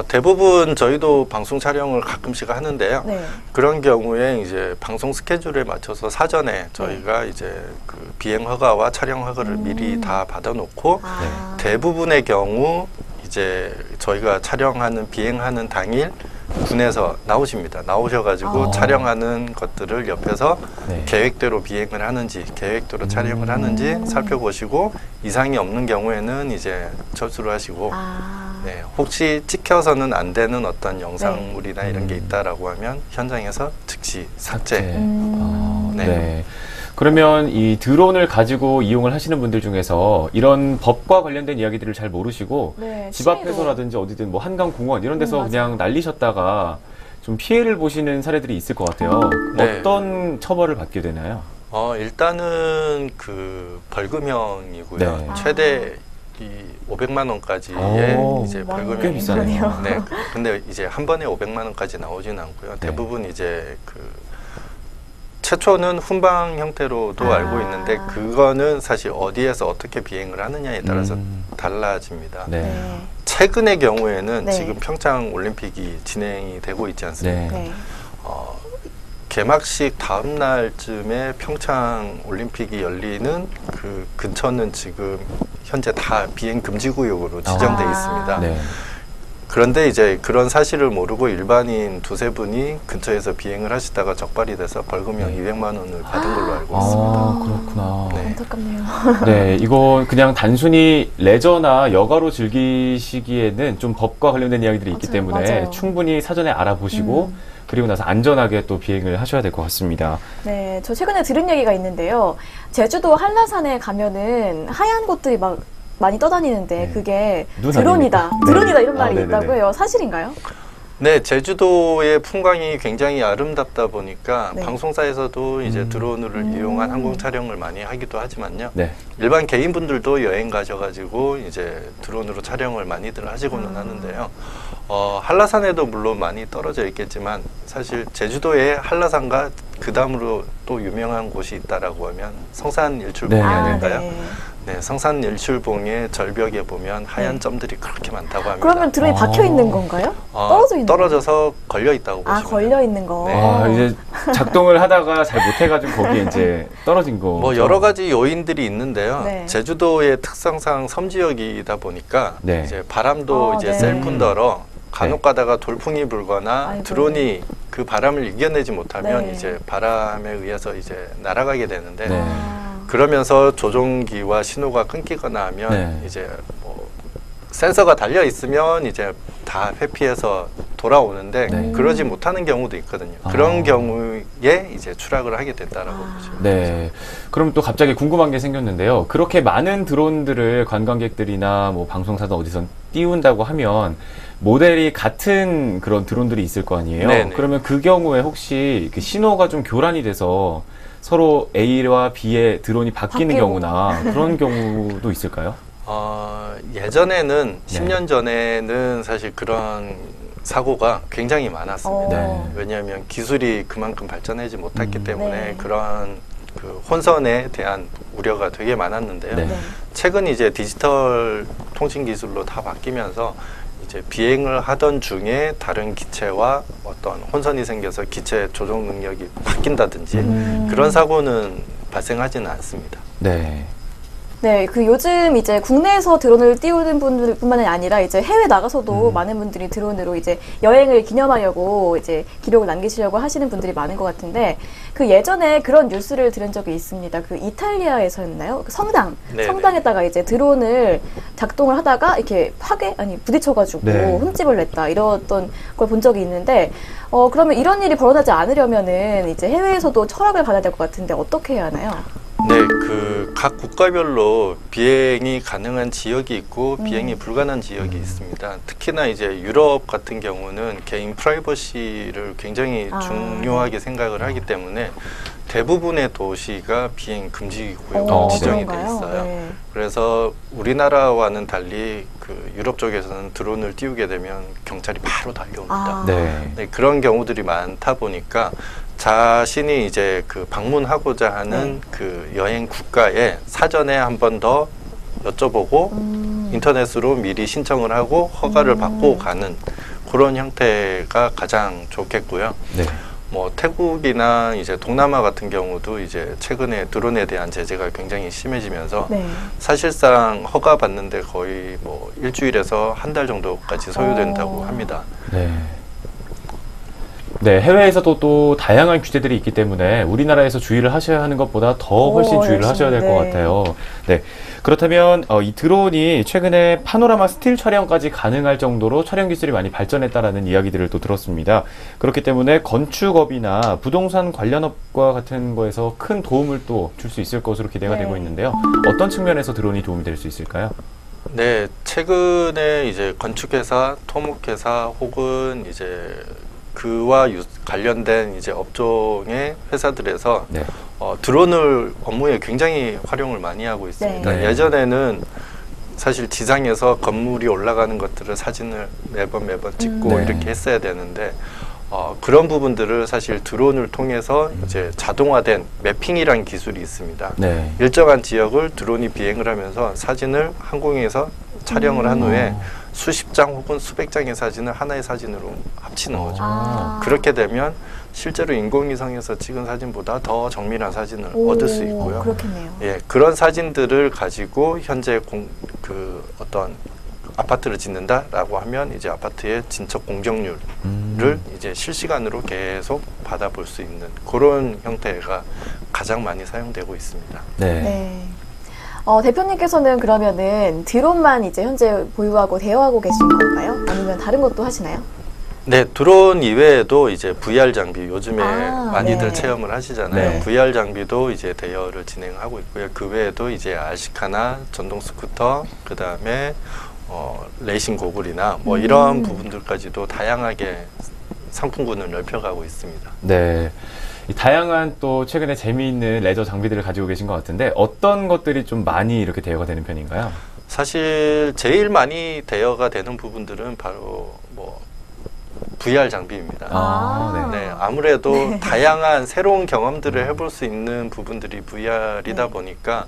대부분 저희도 방송 촬영을 가끔씩 하는데요. 네. 그런 경우에 이제 방송 스케줄에 맞춰서 사전에 저희가 이제 그 비행 허가와 촬영 허가를 미리 다 받아놓고 아. 대부분의 경우 이제 저희가 촬영하는 비행하는 당일 군에서 나오십니다. 나오셔가지고 아. 촬영하는 것들을 옆에서 네. 계획대로 비행을 하는지 계획대로 촬영을 하는지 살펴보시고 이상이 없는 경우에는 이제 철수를 하시고 아. 네, 혹시 찍혀서는 안 되는 어떤 영상물이나 이런 게 있다라고 하면 현장에서 즉시 삭제. 네. 네. 그러면 이 드론을 가지고 이용을 하시는 분들 중에서 이런 법과 관련된 이야기들을 잘 모르시고 네, 집 취미로. 앞에서라든지 어디든 뭐 한강공원 이런 데서 맞아요. 그냥 날리셨다가 좀 피해를 보시는 사례들이 있을 것 같아요. 네. 어떤 처벌을 받게 되나요? 일단은 그 벌금형이고요. 네. 최대 이 500만 원까지의 오, 이제 많이 꽤 벌금형이 비싸네요. 네. 근데 이제 한 번에 500만 원까지 나오진 않고요. 네. 대부분 이제 그 최초는 훈방 형태로도 아. 알고 있는데 그거는 사실 어디에서 어떻게 비행을 하느냐에 따라서 음. 달라집니다. 네. 네. 최근의 경우에는 네. 지금 평창 올림픽이 진행이 되고 있지 않습니까? 네. 네. 개막식 다음 날쯤에 평창 올림픽이 열리는 그 근처는 지금 현재 다 비행 금지 구역으로 지정돼 아. 있습니다. 네. 그런데 이제 그런 사실을 모르고 일반인 두세 분이 근처에서 비행을 하시다가 적발이 돼서 벌금형 네. 200만 원을 받은 걸로 알고 있습니다. 아, 그렇구나. 네. 안타깝네요. 네, 이건 그냥 단순히 레저나 여가로 즐기시기에는 좀 법과 관련된 이야기들이 있기 맞아요, 때문에 맞아요. 충분히 사전에 알아보시고 그리고 나서 안전하게 또 비행을 하셔야 될 것 같습니다. 네, 저 최근에 들은 얘기가 있는데요. 제주도 한라산에 가면은 하얀 곳들이 막 많이 떠다니는데 네. 그게 눈 드론이다, 아닙니까? 드론이다 네. 이런 말이 네네네. 있다고 해요. 사실인가요? 네, 제주도의 풍광이 굉장히 아름답다 보니까 네. 방송사에서도 이제 드론을 이용한 항공 촬영을 많이 하기도 하지만요. 네. 일반 개인분들도 여행 가셔가지고 이제 드론으로 촬영을 많이들 하시고는 하는데요. 한라산에도 물론 많이 떨어져 있겠지만 사실 제주도의 한라산과 그 다음으로 또 유명한 곳이 있다라고 하면 성산일출봉이 네. 아닐까요? 네. 네, 성산일출봉의 절벽에 보면 하얀 네. 점들이 그렇게 많다고 합니다. 그러면 드론이 박혀 있는 건가요? 떨어져 있는 떨어져서 걸려 있다고 아, 보시면 걸려 있는 거. 네. 아, 이제 작동을 하다가 잘 못해가지고 거기에 이제 떨어진 거. 뭐 여러 가지 요인들이 있는데요. 네. 제주도의 특성상 섬지역이다 보니까 네. 이제 바람도 이제 네. 셀 뿐더러 간혹 가다가 돌풍이 불거나 아이고. 드론이 그 바람을 이겨내지 못하면 네. 이제 바람에 의해서 이제 날아가게 되는데 네. 아. 그러면서 조종기와 신호가 끊기거나 하면 네. 이제 뭐 센서가 달려 있으면 이제 다 회피해서 돌아오는데 네. 그러지 못하는 경우도 있거든요. 아. 그런 경우에 이제 추락을 하게 된다라고 보시면 네. 그럼 또 갑자기 궁금한 게 생겼는데요. 그렇게 많은 드론들을 관광객들이나 뭐 방송사든 어디선 띄운다고 하면 모델이 같은 그런 드론들이 있을 거 아니에요? 네네. 그러면 그 경우에 혹시 그 신호가 좀 교란이 돼서 서로 A와 B의 드론이 바뀌는 바뀌고. 경우나 그런 경우도 있을까요? 예전에는 네. 10년 전에는 사실 그런 사고가 굉장히 많았습니다. 네. 왜냐하면 기술이 그만큼 발전하지 못했기 때문에 네. 그런 그 혼선에 대한 우려가 되게 많았는데요. 네. 네. 최근 이제 디지털 통신 기술로 다 바뀌면서 이제 비행을 하던 중에 다른 기체와 어떤 혼선이 생겨서 기체 조종 능력이 바뀐다든지 그런 사고는 발생하지는 않습니다. 네. 네, 그 요즘 이제 국내에서 드론을 띄우는 분들뿐만이 아니라 이제 해외 나가서도 많은 분들이 드론으로 이제 여행을 기념하려고 이제 기록을 남기시려고 하시는 분들이 많은 것 같은데 그 예전에 그런 뉴스를 들은 적이 있습니다. 그 이탈리아에서였나요? 그 성당에다가 이제 드론을 작동을 하다가 이렇게 부딪혀가지고 네. 흠집을 냈다 이랬던 걸 본 적이 있는데 그러면 이런 일이 벌어나지 않으려면은 이제 해외에서도 허락을 받아야 될 것 같은데 어떻게 해야 하나요? 네, 그 각 국가별로 비행이 가능한 지역이 있고 비행이 불가능한 지역이 있습니다. 특히나 이제 유럽 같은 경우는 개인 프라이버시를 굉장히 중요하게 생각을 하기 때문에 대부분의 도시가 비행 금지 구역으로 지정이 돼 있어요. 네. 그래서 우리나라와는 달리 그 유럽 쪽에서는 드론을 띄우게 되면 경찰이 바로 달려옵니다. 네, 그런 경우들이 많다 보니까 자신이 이제 그 방문하고자 하는 그 여행 국가에 사전에 한 번 더 여쭤보고 인터넷으로 미리 신청을 하고 허가를 받고 가는 그런 형태가 가장 좋겠고요. 네. 뭐 태국이나 이제 동남아 같은 경우도 이제 최근에 드론에 대한 제재가 굉장히 심해지면서 사실상 허가 받는데 거의 뭐 일주일에서 한 달 정도까지 소요된다고 합니다. 네. 네, 해외에서도 또 다양한 규제들이 있기 때문에 우리나라에서 주의를 하셔야 하는 것보다 더 훨씬 주의를 하셔야 될 것 같아요. 네. 그렇다면 이 드론이 최근에 파노라마 스틸 촬영까지 가능할 정도로 촬영 기술이 많이 발전했다라는 이야기들을 또 들었습니다. 그렇기 때문에 건축업이나 부동산 관련업과 같은 거에서 큰 도움을 또 줄 수 있을 것으로 기대가 되고 있는데요. 어떤 측면에서 드론이 도움이 될 수 있을까요? 네, 최근에 이제 건축회사, 토목회사 혹은 이제 그와 관련된 이제 업종의 회사들에서 드론을 업무에 굉장히 활용을 많이 하고 있습니다. 네. 예전에는 사실 지상에서 건물이 올라가는 것들을 사진을 매번 찍고 이렇게 했어야 되는데 그런 부분들을 사실 드론을 통해서 이제 자동화된 매핑이라는 기술이 있습니다. 네. 일정한 지역을 드론이 비행을 하면서 사진을 항공에서 촬영을 한 후에 수십 장 혹은 수백 장의 사진을 하나의 사진으로 합치는 거죠. 그렇게 되면 실제로 인공위성에서 찍은 사진보다 더 정밀한 사진을 얻을 수 있고요. 그렇겠네요. 예, 그런 사진들을 가지고 현재 어떤 아파트를 짓는다라고 하면 이제 아파트의 진척 공정률을 이제 실시간으로 계속 받아볼 수 있는 그런 형태가 가장 많이 사용되고 있습니다. 네. 대표님께서는 그러면은 드론만 이제 현재 보유하고 대여하고 계신 건가요? 아니면 다른 것도 하시나요? 네, 드론 이외에도 이제 VR 장비 요즘에 많이들 체험을 하시잖아요. VR 장비도 이제 대여를 진행하고 있고요. 그 외에도 이제 RC카나 전동 스쿠터, 그 다음에 레이싱 고글이나 뭐 이런 부분들까지도 다양하게 상품군을 넓혀가고 있습니다. 네. 다양한 또 최근에 재미있는 레저 장비들을 가지고 계신 것 같은데 어떤 것들이 좀 많이 이렇게 대여가 되는 편인가요? 사실 제일 많이 대여가 되는 부분들은 바로 뭐 VR 장비입니다. 네, 아무래도 다양한 새로운 경험들을 해볼 수 있는 부분들이 VR이다 보니까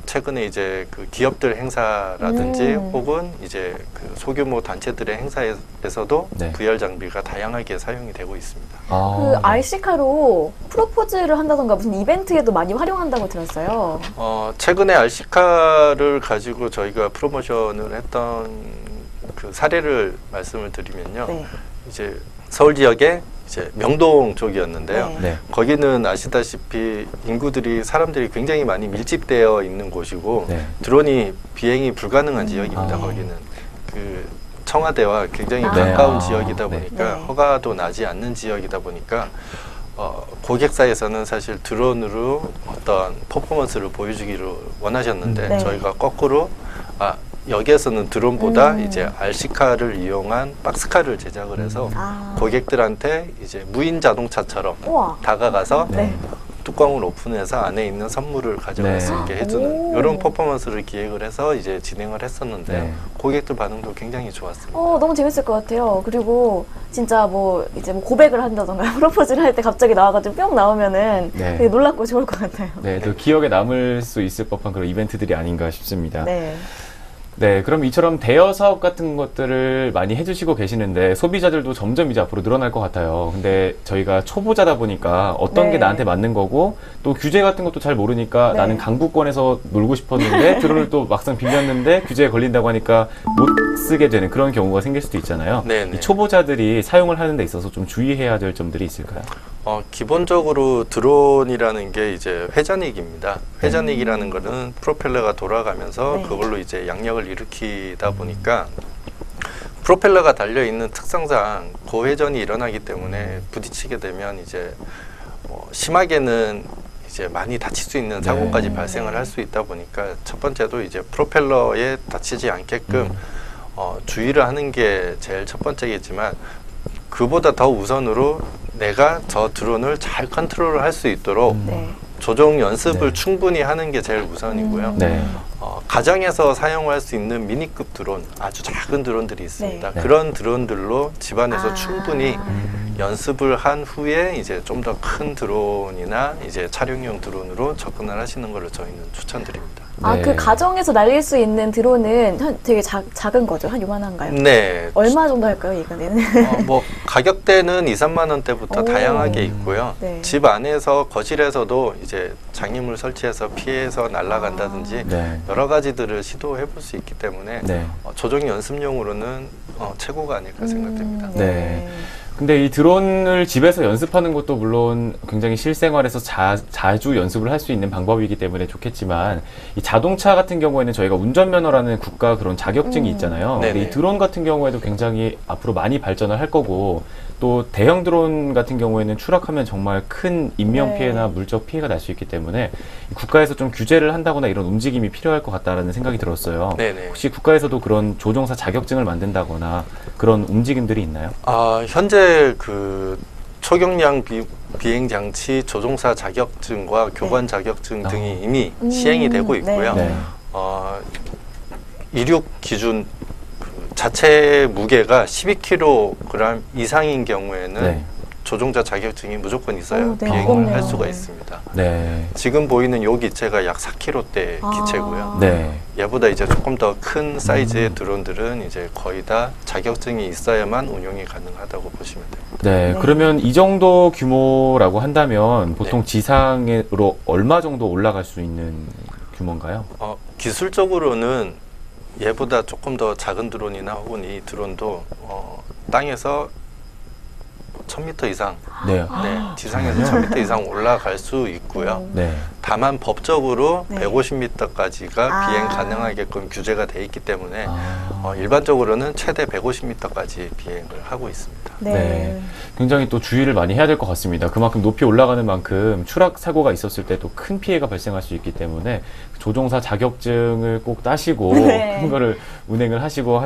최근에 이제 그 기업들 행사라든지 혹은 이제 그 소규모 단체들의 행사에서도 VR 장비가 다양하게 사용이 되고 있습니다. 그 RC카로 프로포즈를 한다던가 무슨 이벤트에도 많이 활용한다고 들었어요. 최근에 RC카를 가지고 저희가 프로모션을 했던 그 사례를 말씀을 드리면요. 이제 서울 지역에 이제 명동 쪽이었는데요. 거기는 아시다시피 사람들이 굉장히 많이 밀집되어 있는 곳이고 드론이 비행이 불가능한 지역입니다. 거기는 그 청와대와 굉장히 가까운 지역이다 보니까 허가도 나지 않는 지역이다 보니까 고객사에서는 사실 드론으로 어떤 퍼포먼스를 보여주기를 원하셨는데 저희가 거꾸로 여기에서는 드론보다 이제 RC카를 이용한 박스카를 제작을 해서 고객들한테 이제 무인 자동차처럼 다가가서 뚜껑을 오픈해서 안에 있는 선물을 가져갈 수 있게 해주는 이런 퍼포먼스를 기획을 해서 이제 진행을 했었는데 고객들 반응도 굉장히 좋았습니다. 너무 재밌을 것 같아요. 그리고 진짜 뭐 이제 뭐 고백을 한다던가 프로포즈를 할 때 갑자기 나와가지고 뿅 나오면은 되게 놀랍고 좋을 것 같아요. 네, 또 기억에 남을 수 있을 법한 그런 이벤트들이 아닌가 싶습니다. 네, 그럼 이처럼 대여 사업 같은 것들을 많이 해주시고 계시는데 소비자들도 점점 이제 앞으로 늘어날 것 같아요. 근데 저희가 초보자다 보니까 어떤 네. 게 나한테 맞는 거고 또 규제 같은 것도 잘 모르니까 네. 나는 강북권에서 놀고 싶었는데 드론을 또 막상 빌렸는데 규제에 걸린다고 하니까 못 쓰게 되는 그런 경우가 생길 수도 있잖아요. 네네. 이 초보자들이 사용을 하는 데 있어서 좀 주의해야 될 점들이 있을까요? 기본적으로 드론이라는 게 이제 회전익입니다. 회전익이라는 거는 프로펠러가 돌아가면서 네. 그걸로 이제 양력을 일으키다 보니까 프로펠러가 달려 있는 특성상 고회전이 일어나기 때문에 부딪히게 되면 이제 심하게는 이제 많이 다칠 수 있는 사고까지 네. 발생을 할 수 있다 보니까 첫 번째도 이제 프로펠러에 다치지 않게끔 주의를 하는 게 제일 첫 번째겠지만 그보다 더 우선으로 내가 저 드론을 잘 컨트롤을 할 수 있도록 네. 조종 연습을 네. 충분히 하는 게 제일 우선이고요. 네. 가정에서 사용할 수 있는 미니급 드론, 아주 작은 드론들이 있습니다. 네. 그런 드론들로 집안에서 아. 충분히 연습을 한 후에 이제 좀 더 큰 드론이나 이제 촬영용 드론으로 접근을 하시는 것을 저희는 추천드립니다. 아, 네. 그 가정에서 날릴 수 있는 드론은 되게 작은 거죠? 한 요만한가요? 네. 얼마 정도 할까요, 이거는? 가격대는 2, 3만 원대부터 오. 다양하게 있고요. 네. 집 안에서 거실에서도 이제 장애물 설치해서 피해서 날아간다든지 네. 여러 가지들을 시도해 볼 수 있기 때문에 네. 조종 연습용으로는 최고가 아닐까 생각됩니다. 네. 근데 이 드론을 집에서 연습하는 것도 물론 굉장히 실생활에서 자주 연습을 할 수 있는 방법이기 때문에 좋겠지만 이 자동차 같은 경우에는 저희가 운전면허라는 국가 그런 자격증이 있잖아요. 근데 이 드론 같은 경우에도 굉장히 앞으로 많이 발전을 할 거고 또 대형 드론 같은 경우에는 추락하면 정말 큰 인명 네. 피해나 물적 피해가 날 수 있기 때문에 국가에서 좀 규제를 한다거나 이런 움직임이 필요할 것 같다라는 생각이 들었어요. 네네. 혹시 국가에서도 그런 조종사 자격증을 만든다거나 그런 움직임들이 있나요? 현재 그 초경량 비행 장치 조종사 자격증과 교관 자격증 등이 이미 시행이 되고 있고요. 네. 이륙 기준 자체 무게가 12kg 이상인 경우에는 네. 조종자 자격증이 무조건 있어야 네, 비행을 무겁네요. 할 수가 네. 있습니다. 네. 지금 보이는 요 기체가 약 4kg대 기체고요. 네. 얘보다 이제 조금 더 큰 사이즈의 드론들은 이제 거의 다 자격증이 있어야만 운용이 가능하다고 보시면 됩니다. 네, 네. 그러면 이 정도 규모라고 한다면 보통 지상으로 얼마 정도 올라갈 수 있는 규모인가요? 기술적으로는 얘보다 조금 더 작은 드론이나 혹은 이 드론도 땅에서 1000m 이상, 네. 지상에서 1000m 이상 올라갈 수 있고요. 네. 다만 법적으로 네. 150m까지가 비행 가능하게끔 규제가 돼 있기 때문에 일반적으로는 최대 150m까지 비행을 하고 있습니다. 네. 굉장히 또 주의를 많이 해야 될 것 같습니다. 그만큼 높이 올라가는 만큼 추락 사고가 있었을 때 또 큰 피해가 발생할 수 있기 때문에 조종사 자격증을 꼭 따시고 네. 큰 거를 운행을 하시고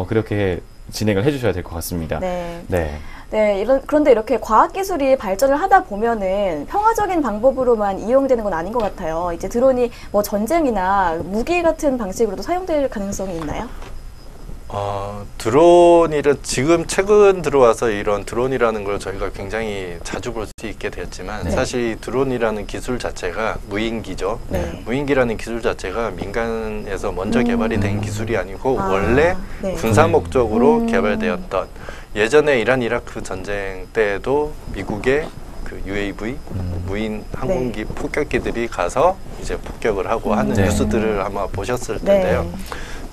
그렇게 진행을 해주셔야 될 것 같습니다. 네. 네. 네, 그런데 이렇게 과학기술이 발전을 하다 보면은 평화적인 방법으로만 이용되는 건 아닌 것 같아요. 이제 드론이 뭐 전쟁이나 무기 같은 방식으로도 사용될 가능성이 있나요? 지금 최근 들어와서 이런 드론이라는 걸 저희가 굉장히 자주 볼 수 있게 됐지만 네. 사실 드론이라는 기술 자체가 무인기죠. 네. 무인기라는 기술 자체가 민간에서 먼저 개발이 된 기술이 아니고 원래 네. 군사 목적으로 개발되었던 예전에 이란 이라크 전쟁 때에도 미국의 그 UAV 무인 항공기 폭격기들이 가서 이제 폭격을 하고 하는 네. 뉴스들을 아마 보셨을 텐데요.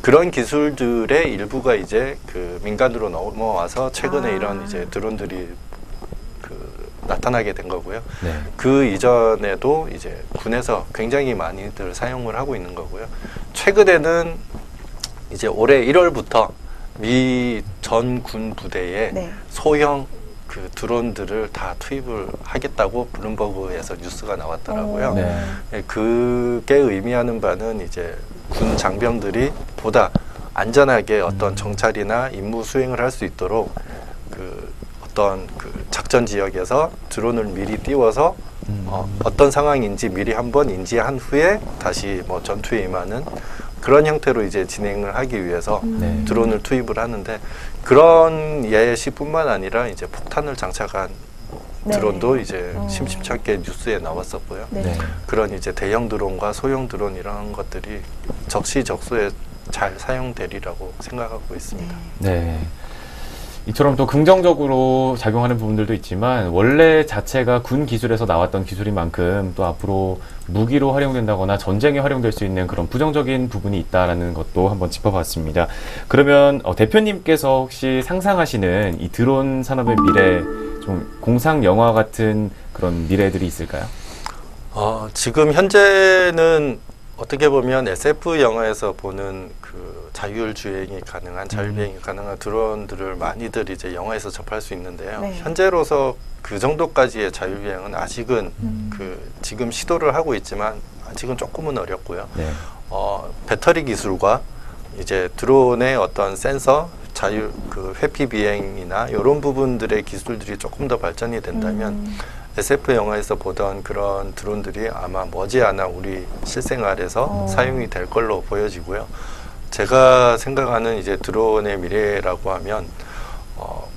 그런 기술들의 일부가 이제 그 민간으로 넘어와서 최근에 이런 이제 드론들이 나타나게 된 거고요. 네. 그 이전에도 이제 군에서 굉장히 많이들 사용을 하고 있는 거고요. 최근에는 이제 올해 1월부터 미 전 군 부대에 소형 그 드론들을 다 투입을 하겠다고 블룸버그에서 뉴스가 나왔더라고요. 네. 그게 의미하는 바는 이제 군 장병들이 보다 안전하게 어떤 정찰이나 임무 수행을 할 수 있도록 어떤 그 작전 지역에서 드론을 미리 띄워서 어떤 상황인지 미리 한번 인지한 후에 다시 뭐 전투에 임하는 그런 형태로 이제 진행을 하기 위해서 드론을 투입을 하는데 그런 예시뿐만 아니라 이제 폭탄을 장착한 드론도 이제 심심찮게 뉴스에 나왔었고요. 네. 그런 이제 대형 드론과 소형 드론 이런 것들이 적시적소에 잘 사용되리라고 생각하고 있습니다. 네. 이처럼 또 긍정적으로 작용하는 부분들도 있지만 원래 자체가 군 기술에서 나왔던 기술인 만큼 또 앞으로 무기로 활용된다거나 전쟁에 활용될 수 있는 그런 부정적인 부분이 있다라는 것도 한번 짚어봤습니다. 그러면 대표님께서 혹시 상상하시는 이 드론 산업의 미래, 좀 공상 영화 같은 그런 미래들이 있을까요? 지금 현재는 어떻게 보면 SF 영화에서 보는 그 자율주행이 가능한 자율비행이 가능한 드론들을 많이들 이제 영화에서 접할 수 있는데요. 네. 현재로서 그 정도까지의 자율비행은 아직은 그 지금 시도를 하고 있지만 아직은 조금은 어렵고요. 네. 배터리 기술과 이제 드론의 어떤 센서, 자율 그 회피 비행이나 이런 부분들의 기술들이 조금 더 발전이 된다면 SF 영화에서 보던 그런 드론들이 아마 머지않아 우리 실생활에서 사용이 될 걸로 보여지고요. 제가 생각하는 이제 드론의 미래라고 하면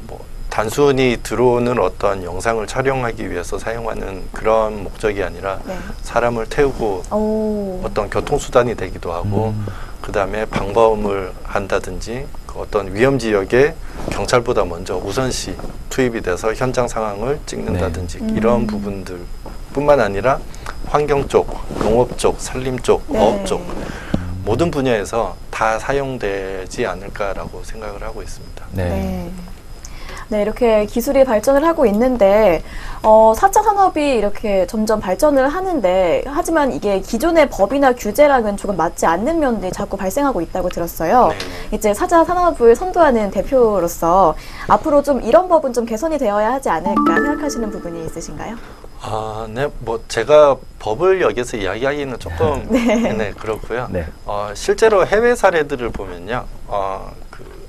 뭐 단순히 드론은 어떤 영상을 촬영하기 위해서 사용하는 그런 목적이 아니라 네. 사람을 태우고 어떤 교통수단이 되기도 하고 그 다음에 방범을 한다든지 그 어떤 위험 지역에 경찰보다 먼저 우선시 투입이 돼서 현장 상황을 찍는다든지 이런 부분들 뿐만 아니라 환경 쪽, 농업 쪽, 산림 쪽, 네. 어업 쪽 모든 분야에서 다 사용되지 않을까라고 생각을 하고 있습니다. 네. 네, 이렇게 기술이 발전을 하고 있는데 4차 산업이 이렇게 점점 발전을 하는데 하지만 이게 기존의 법이나 규제랑은 조금 맞지 않는 면들이 자꾸 발생하고 있다고 들었어요. 네. 이제 4차 산업을 선도하는 대표로서 앞으로 좀 이런 법은 좀 개선이 되어야 하지 않을까 생각하시는 부분이 있으신가요? 네, 뭐 제가 법을 여기서 이야기하기는 조금 네, 그렇고요. 네. 실제로 해외 사례들을 보면요,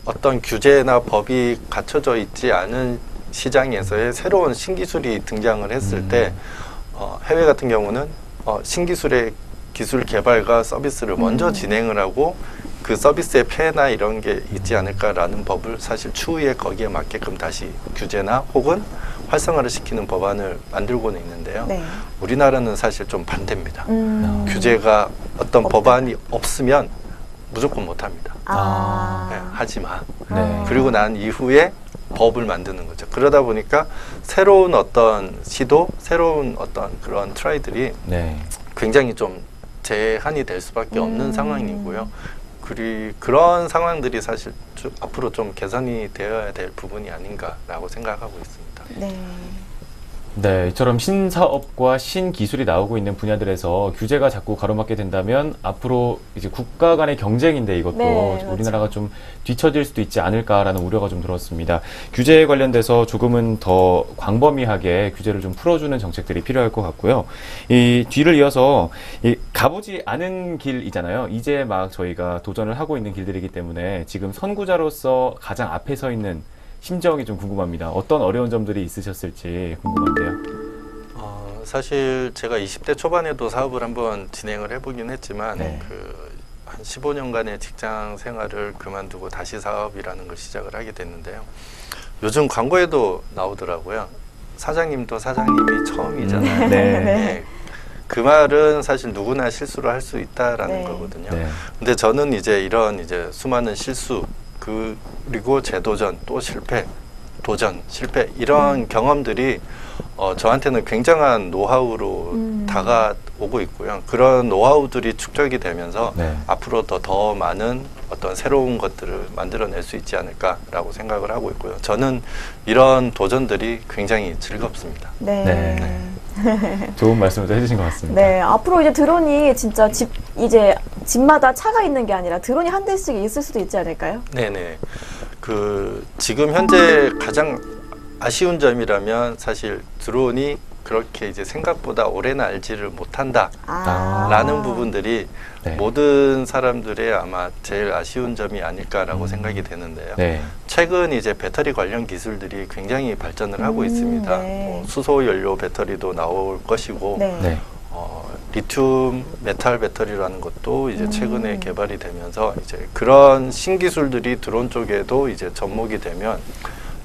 어떤 규제나 법이 갖춰져 있지 않은 시장에서의 새로운 신기술이 등장을 했을 때 해외 같은 경우는 신기술의 기술 개발과 서비스를 먼저 진행을 하고 그 서비스의 폐해나 이런 게 있지 않을까라는 법을 사실 추후에 거기에 맞게끔 다시 규제나 혹은 활성화를 시키는 법안을 만들고는 있는데요. 네. 우리나라는 사실 좀 반대입니다. 규제가 어떤 법안이 없으면 무조건 못합니다. 네, 하지 마. 네. 그리고 난 이후에 법을 만드는 거죠. 그러다 보니까 새로운 어떤 시도, 새로운 어떤 그런 트라이들이 네. 굉장히 좀 제한이 될 수밖에 없는 상황이고요. 그런 상황들이 사실 앞으로 좀 개선이 되어야 될 부분이 아닌가라고 생각하고 있습니다. 네. 네, 이처럼 신사업과 신기술이 나오고 있는 분야들에서 규제가 자꾸 가로막게 된다면 앞으로 이제 국가 간의 경쟁인데 이것도 네, 그렇죠. 우리나라가 좀 뒤처질 수도 있지 않을까라는 우려가 좀 들었습니다. 규제에 관련돼서 조금은 더 광범위하게 규제를 좀 풀어주는 정책들이 필요할 것 같고요. 이 뒤를 이어서 이 가보지 않은 길이잖아요. 이제 막 저희가 도전을 하고 있는 길들이기 때문에 지금 선구자로서 가장 앞에 서 있는 심정이 좀 궁금합니다. 어떤 어려운 점들이 있으셨을지 궁금한데요. 사실 제가 20대 초반에도 사업을 한번 진행을 해보긴 했지만 네. 한 15년간의 직장 생활을 그만두고 다시 사업이라는 걸 시작을 하게 됐는데요. 요즘 광고에도 나오더라고요. 사장님도 사장님이 처음이잖아요. 네. 네. 그 말은 사실 누구나 실수를 할 수 있다라는 네. 거거든요. 네. 근데 저는 이제 이런 이제 수많은 실수 그리고 재도전 또 실패 도전 실패 이런 경험들이 저한테는 굉장한 노하우로 다가오고 있고요. 그런 노하우들이 축적이 되면서 네. 앞으로 더 많은 어떤 새로운 것들을 만들어낼 수 있지 않을까라고 생각을 하고 있고요. 저는 이런 도전들이 굉장히 즐겁습니다. 네. 네. 좋은 말씀을 또 해주신 것 같습니다. 네, 앞으로 이제 드론이 진짜 집마다 차가 있는 게 아니라 드론이 한 대씩 있을 수도 있지 않을까요? 네네. 지금 현재 가장 아쉬운 점이라면 사실 드론이 그렇게 이제 생각보다 오래 날지를 못한다라는 부분들이 네. 모든 사람들의 아마 제일 아쉬운 점이 아닐까라고 생각이 되는데요. 네. 최근 이제 배터리 관련 기술들이 굉장히 발전을 하고 있습니다. 네. 뭐 수소 연료 배터리도 나올 것이고 네. 네. 리튬 메탈 배터리라는 것도 이제 최근에 개발이 되면서 이제 그런 신기술들이 드론 쪽에도 이제 접목이 되면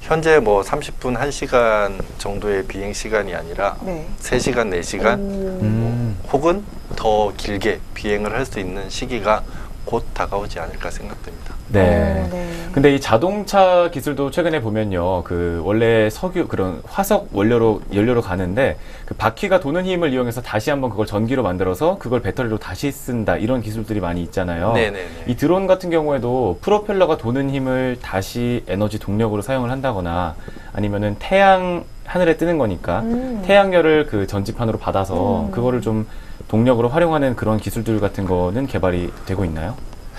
현재 뭐 30분, 1시간 정도의 비행 시간이 아니라 네. 3시간, 4시간 혹은 더 길게 비행을 할 수 있는 시기가 곧 다가오지 않을까 생각됩니다. 네. 네. 근데 이 자동차 기술도 최근에 보면요, 그 원래 석유 그런 화석 연료로 가는데 그 바퀴가 도는 힘을 이용해서 다시 한번 그걸 전기로 만들어서 그걸 배터리로 다시 쓴다 이런 기술들이 많이 있잖아요. 네네네. 이 드론 같은 경우에도 프로펠러가 도는 힘을 다시 에너지 동력으로 사용을 한다거나 아니면은 태양 하늘에 뜨는 거니까 태양열을 그 전지판으로 받아서 그거를 좀 동력으로 활용하는 그런 기술들 같은 거는 개발이 되고 있나요?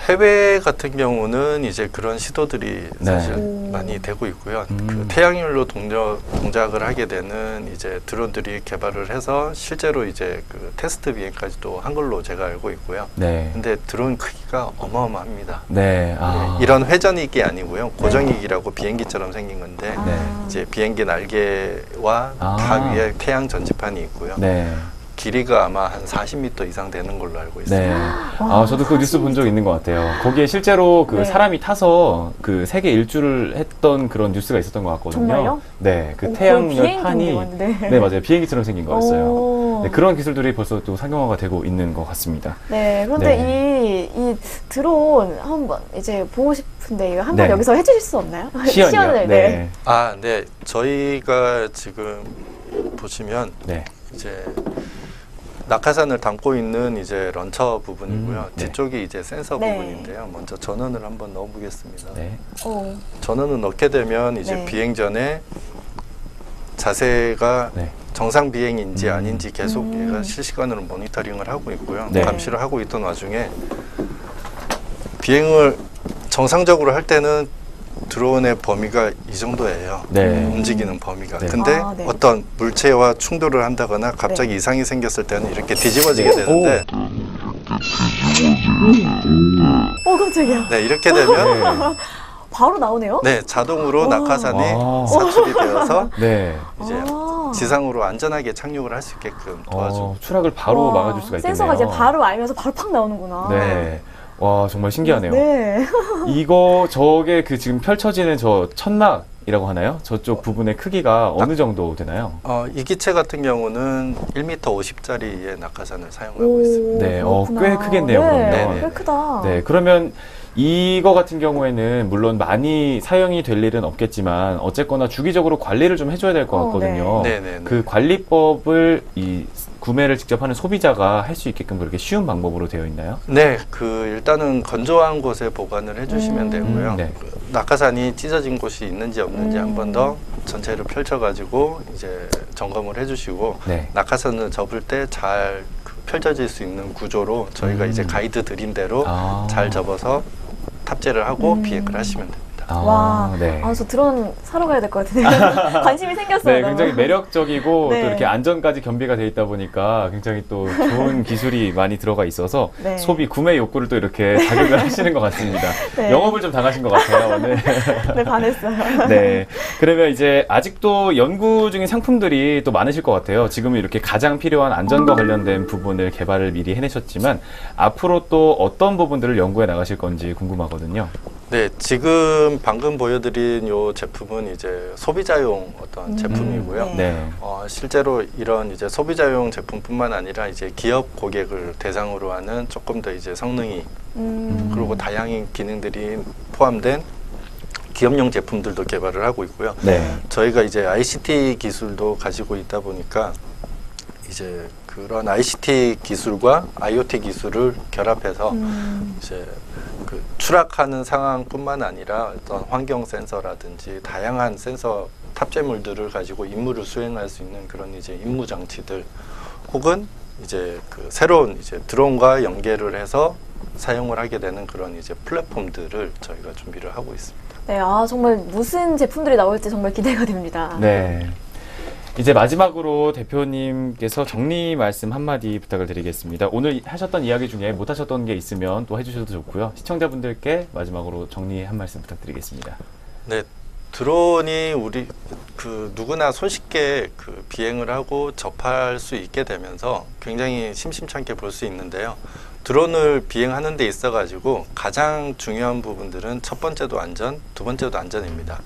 해외 같은 경우는 이제 그런 시도들이 네. 사실 많이 되고 있고요. 그 태양열로 동작을 하게 되는 이제 드론들이 개발을 해서 실제로 이제 그 테스트 비행까지도 한 걸로 제가 알고 있고요. 네. 근데 드론 크기가 어마어마합니다. 네. 아. 이런 회전익이 아니고요. 고정익이라고 비행기처럼 생긴 건데 네. 이제 비행기 날개와 다 위에 태양 전지판이 있고요. 네. 길이가 아마 한 40m 이상 되는 걸로 알고 있습니다. 네. 아, 저도 그 뉴스 본 적 있는 것 같아요. 거기에 실제로 그 네. 사람이 타서 그 세계 일주를 했던 그런 뉴스가 있었던 것 같거든요. 정말요? 네. 그 오, 태양열 판이. 비행기인데. 네, 맞아요. 비행기처럼 생긴 거였어요. 오. 네, 그런 기술들이 벌써 또 상용화가 되고 있는 것 같습니다. 네, 그런데 이 드론 한번 이제 보고 싶은데 이거 한번 네. 여기서 해주실 수 없나요? 시연이요? 네. 아, 네. 저희가 지금 보시면 네. 이제 낙하산을 담고 있는 이제 런처 부분이고요. 네. 뒤쪽이 이제 센서 네. 부분인데요. 먼저 전원을 한번 넣어보겠습니다. 네. 오. 전원을 넣게 되면 이제 네. 비행 전에 자세가 네. 정상 비행인지 아닌지 계속 얘가 실시간으로 모니터링을 하고 있고요. 네. 감시를 하고 있던 와중에 비행을 정상적으로 할 때는 드론의 범위가 이 정도예요. 네. 움직이는 범위가. 네. 근데 아, 네. 어떤 물체와 충돌을 한다거나 갑자기 네. 이상이 생겼을 때는 이렇게 뒤집어지게 네. 되는데 깜짝이야. 네, 이렇게 되면 네. 바로 나오네요? 네, 자동으로 낙하산이 아. 사출이 되어서 네. 이제 아. 지상으로 안전하게 착륙을 할 수 있게끔 도와주고 추락을 바로 와, 막아줄 수가 있겠네요. 센서가 이제 바로 알면서 바로 팍 나오는구나. 네. 와, 정말 신기하네요. 네. 저게 그 지금 펼쳐지는 저 천막이라고 하나요? 저쪽 부분의 크기가 어느 정도 되나요? 이 기체 같은 경우는 1m 50짜리의 낙하산을 사용하고 있습니다. 네, 그렇구나. 꽤 크겠네요, 네, 그러면. 꽤 크다. 네, 그러면 이거 같은 경우에는 물론 많이 사용이 될 일은 없겠지만 어쨌거나 주기적으로 관리를 좀 해줘야 될 것 같거든요. 네. 네네네. 그 관리법을 이 구매를 직접 하는 소비자가 할 수 있게끔 그렇게 쉬운 방법으로 되어 있나요? 네, 그 일단은 건조한 곳에 보관을 해주시면 되고요. 네. 그 낙하산이 찢어진 곳이 있는지 없는지 한 번 더 전체를 펼쳐가지고 이제 점검을 해주시고 네. 낙하산을 접을 때 잘 펼쳐질 수 있는 구조로 저희가 이제 가이드 드린 대로 아. 잘 접어서 탑재를 하고 비행을 하시면 됩니다. 와, 네. 저 드론 사러 가야 될 것 같은데 관심이 생겼어요. 네, 너무. 굉장히 매력적이고 네. 또 이렇게 안전까지 겸비가 돼 있다 보니까 굉장히 또 좋은 기술이 많이 들어가 있어서 네. 구매 욕구를 또 이렇게 자극을 하시는 것 같습니다. 네. 영업을 좀 당하신 것 같아요, 오늘. 네, 반했어요. 네. 그러면 이제 아직도 연구 중인 상품들이 또 많으실 것 같아요. 지금 이렇게 가장 필요한 안전과 관련된 부분을 개발을 미리 해내셨지만 앞으로 또 어떤 부분들을 연구해 나가실 건지 궁금하거든요. 네, 지금 방금 보여드린 요 제품은 이제 소비자용 어떤 제품이고요. 네. 실제로 이런 이제 소비자용 제품뿐만 아니라 이제 기업 고객을 대상으로 하는 조금 더 이제 성능이 그리고 다양한 기능들이 포함된 기업용 제품들도 개발을 하고 있고요. 네. 저희가 이제 ICT 기술도 가지고 있다 보니까 이제 그런 ICT 기술과 IoT 기술을 결합해서 이제 그 추락하는 상황뿐만 아니라 어떤 환경 센서라든지 다양한 센서 탑재물들을 가지고 임무를 수행할 수 있는 그런 이제 임무 장치들 혹은 이제 그 새로운 이제 드론과 연계를 해서 사용을 하게 되는 그런 이제 플랫폼들을 저희가 준비를 하고 있습니다. 네, 정말 무슨 제품들이 나올지 정말 기대가 됩니다. 네. 이제 마지막으로 대표님께서 정리 말씀 한마디 부탁을 드리겠습니다. 오늘 하셨던 이야기 중에 못 하셨던 게 있으면 또 해주셔도 좋고요. 시청자분들께 마지막으로 정리 한 말씀 부탁드리겠습니다. 네, 드론이 우리 그 누구나 손쉽게 그 비행을 하고 접할 수 있게 되면서 굉장히 심심찮게 볼 수 있는데요. 드론을 비행하는 데 있어 가지고 가장 중요한 부분들은 첫 번째도 안전, 두 번째도 안전입니다.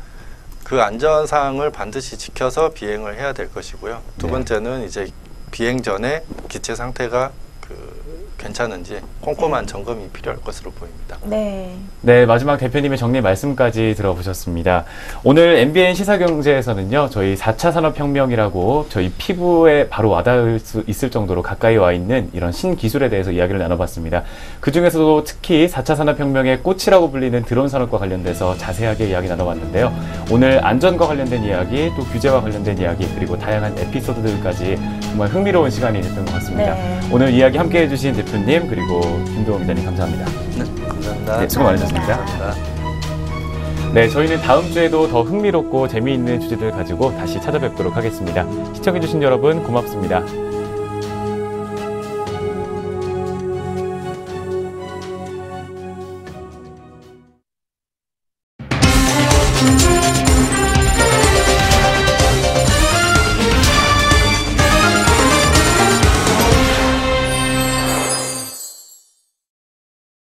그 안전 사항을 반드시 지켜서 비행을 해야 될 것이고요. 두 번째는 이제 비행 전에 기체 상태가 그 괜찮은지 꼼꼼한 점검이 필요할 것으로 보입니다. 네. 네, 마지막 대표님의 정리 말씀까지 들어보셨습니다. 오늘 MBN 시사경제에서는요, 저희 4차 산업혁명이라고 저희 피부에 바로 와닿을 수 있을 정도로 가까이 와 있는 이런 신기술에 대해서 이야기를 나눠봤습니다. 그 중에서도 특히 4차 산업혁명의 꽃이라고 불리는 드론 산업과 관련돼서 자세하게 이야기 나눠봤는데요. 오늘 안전과 관련된 이야기, 또 규제와 관련된 이야기, 그리고 다양한 에피소드들까지 정말 흥미로운 시간이 됐던 것 같습니다. 네. 오늘 이야기 함께 해주신 대표님, 그리고 김동원 기자님 감사합니다. 네, 감사합니다. 네, 수고 많으셨습니다. 감사합니다. 네, 저희는 다음 주에도 더 흥미롭고 재미있는 주제들 가지고 다시 찾아뵙도록 하겠습니다. 시청해주신 여러분 고맙습니다.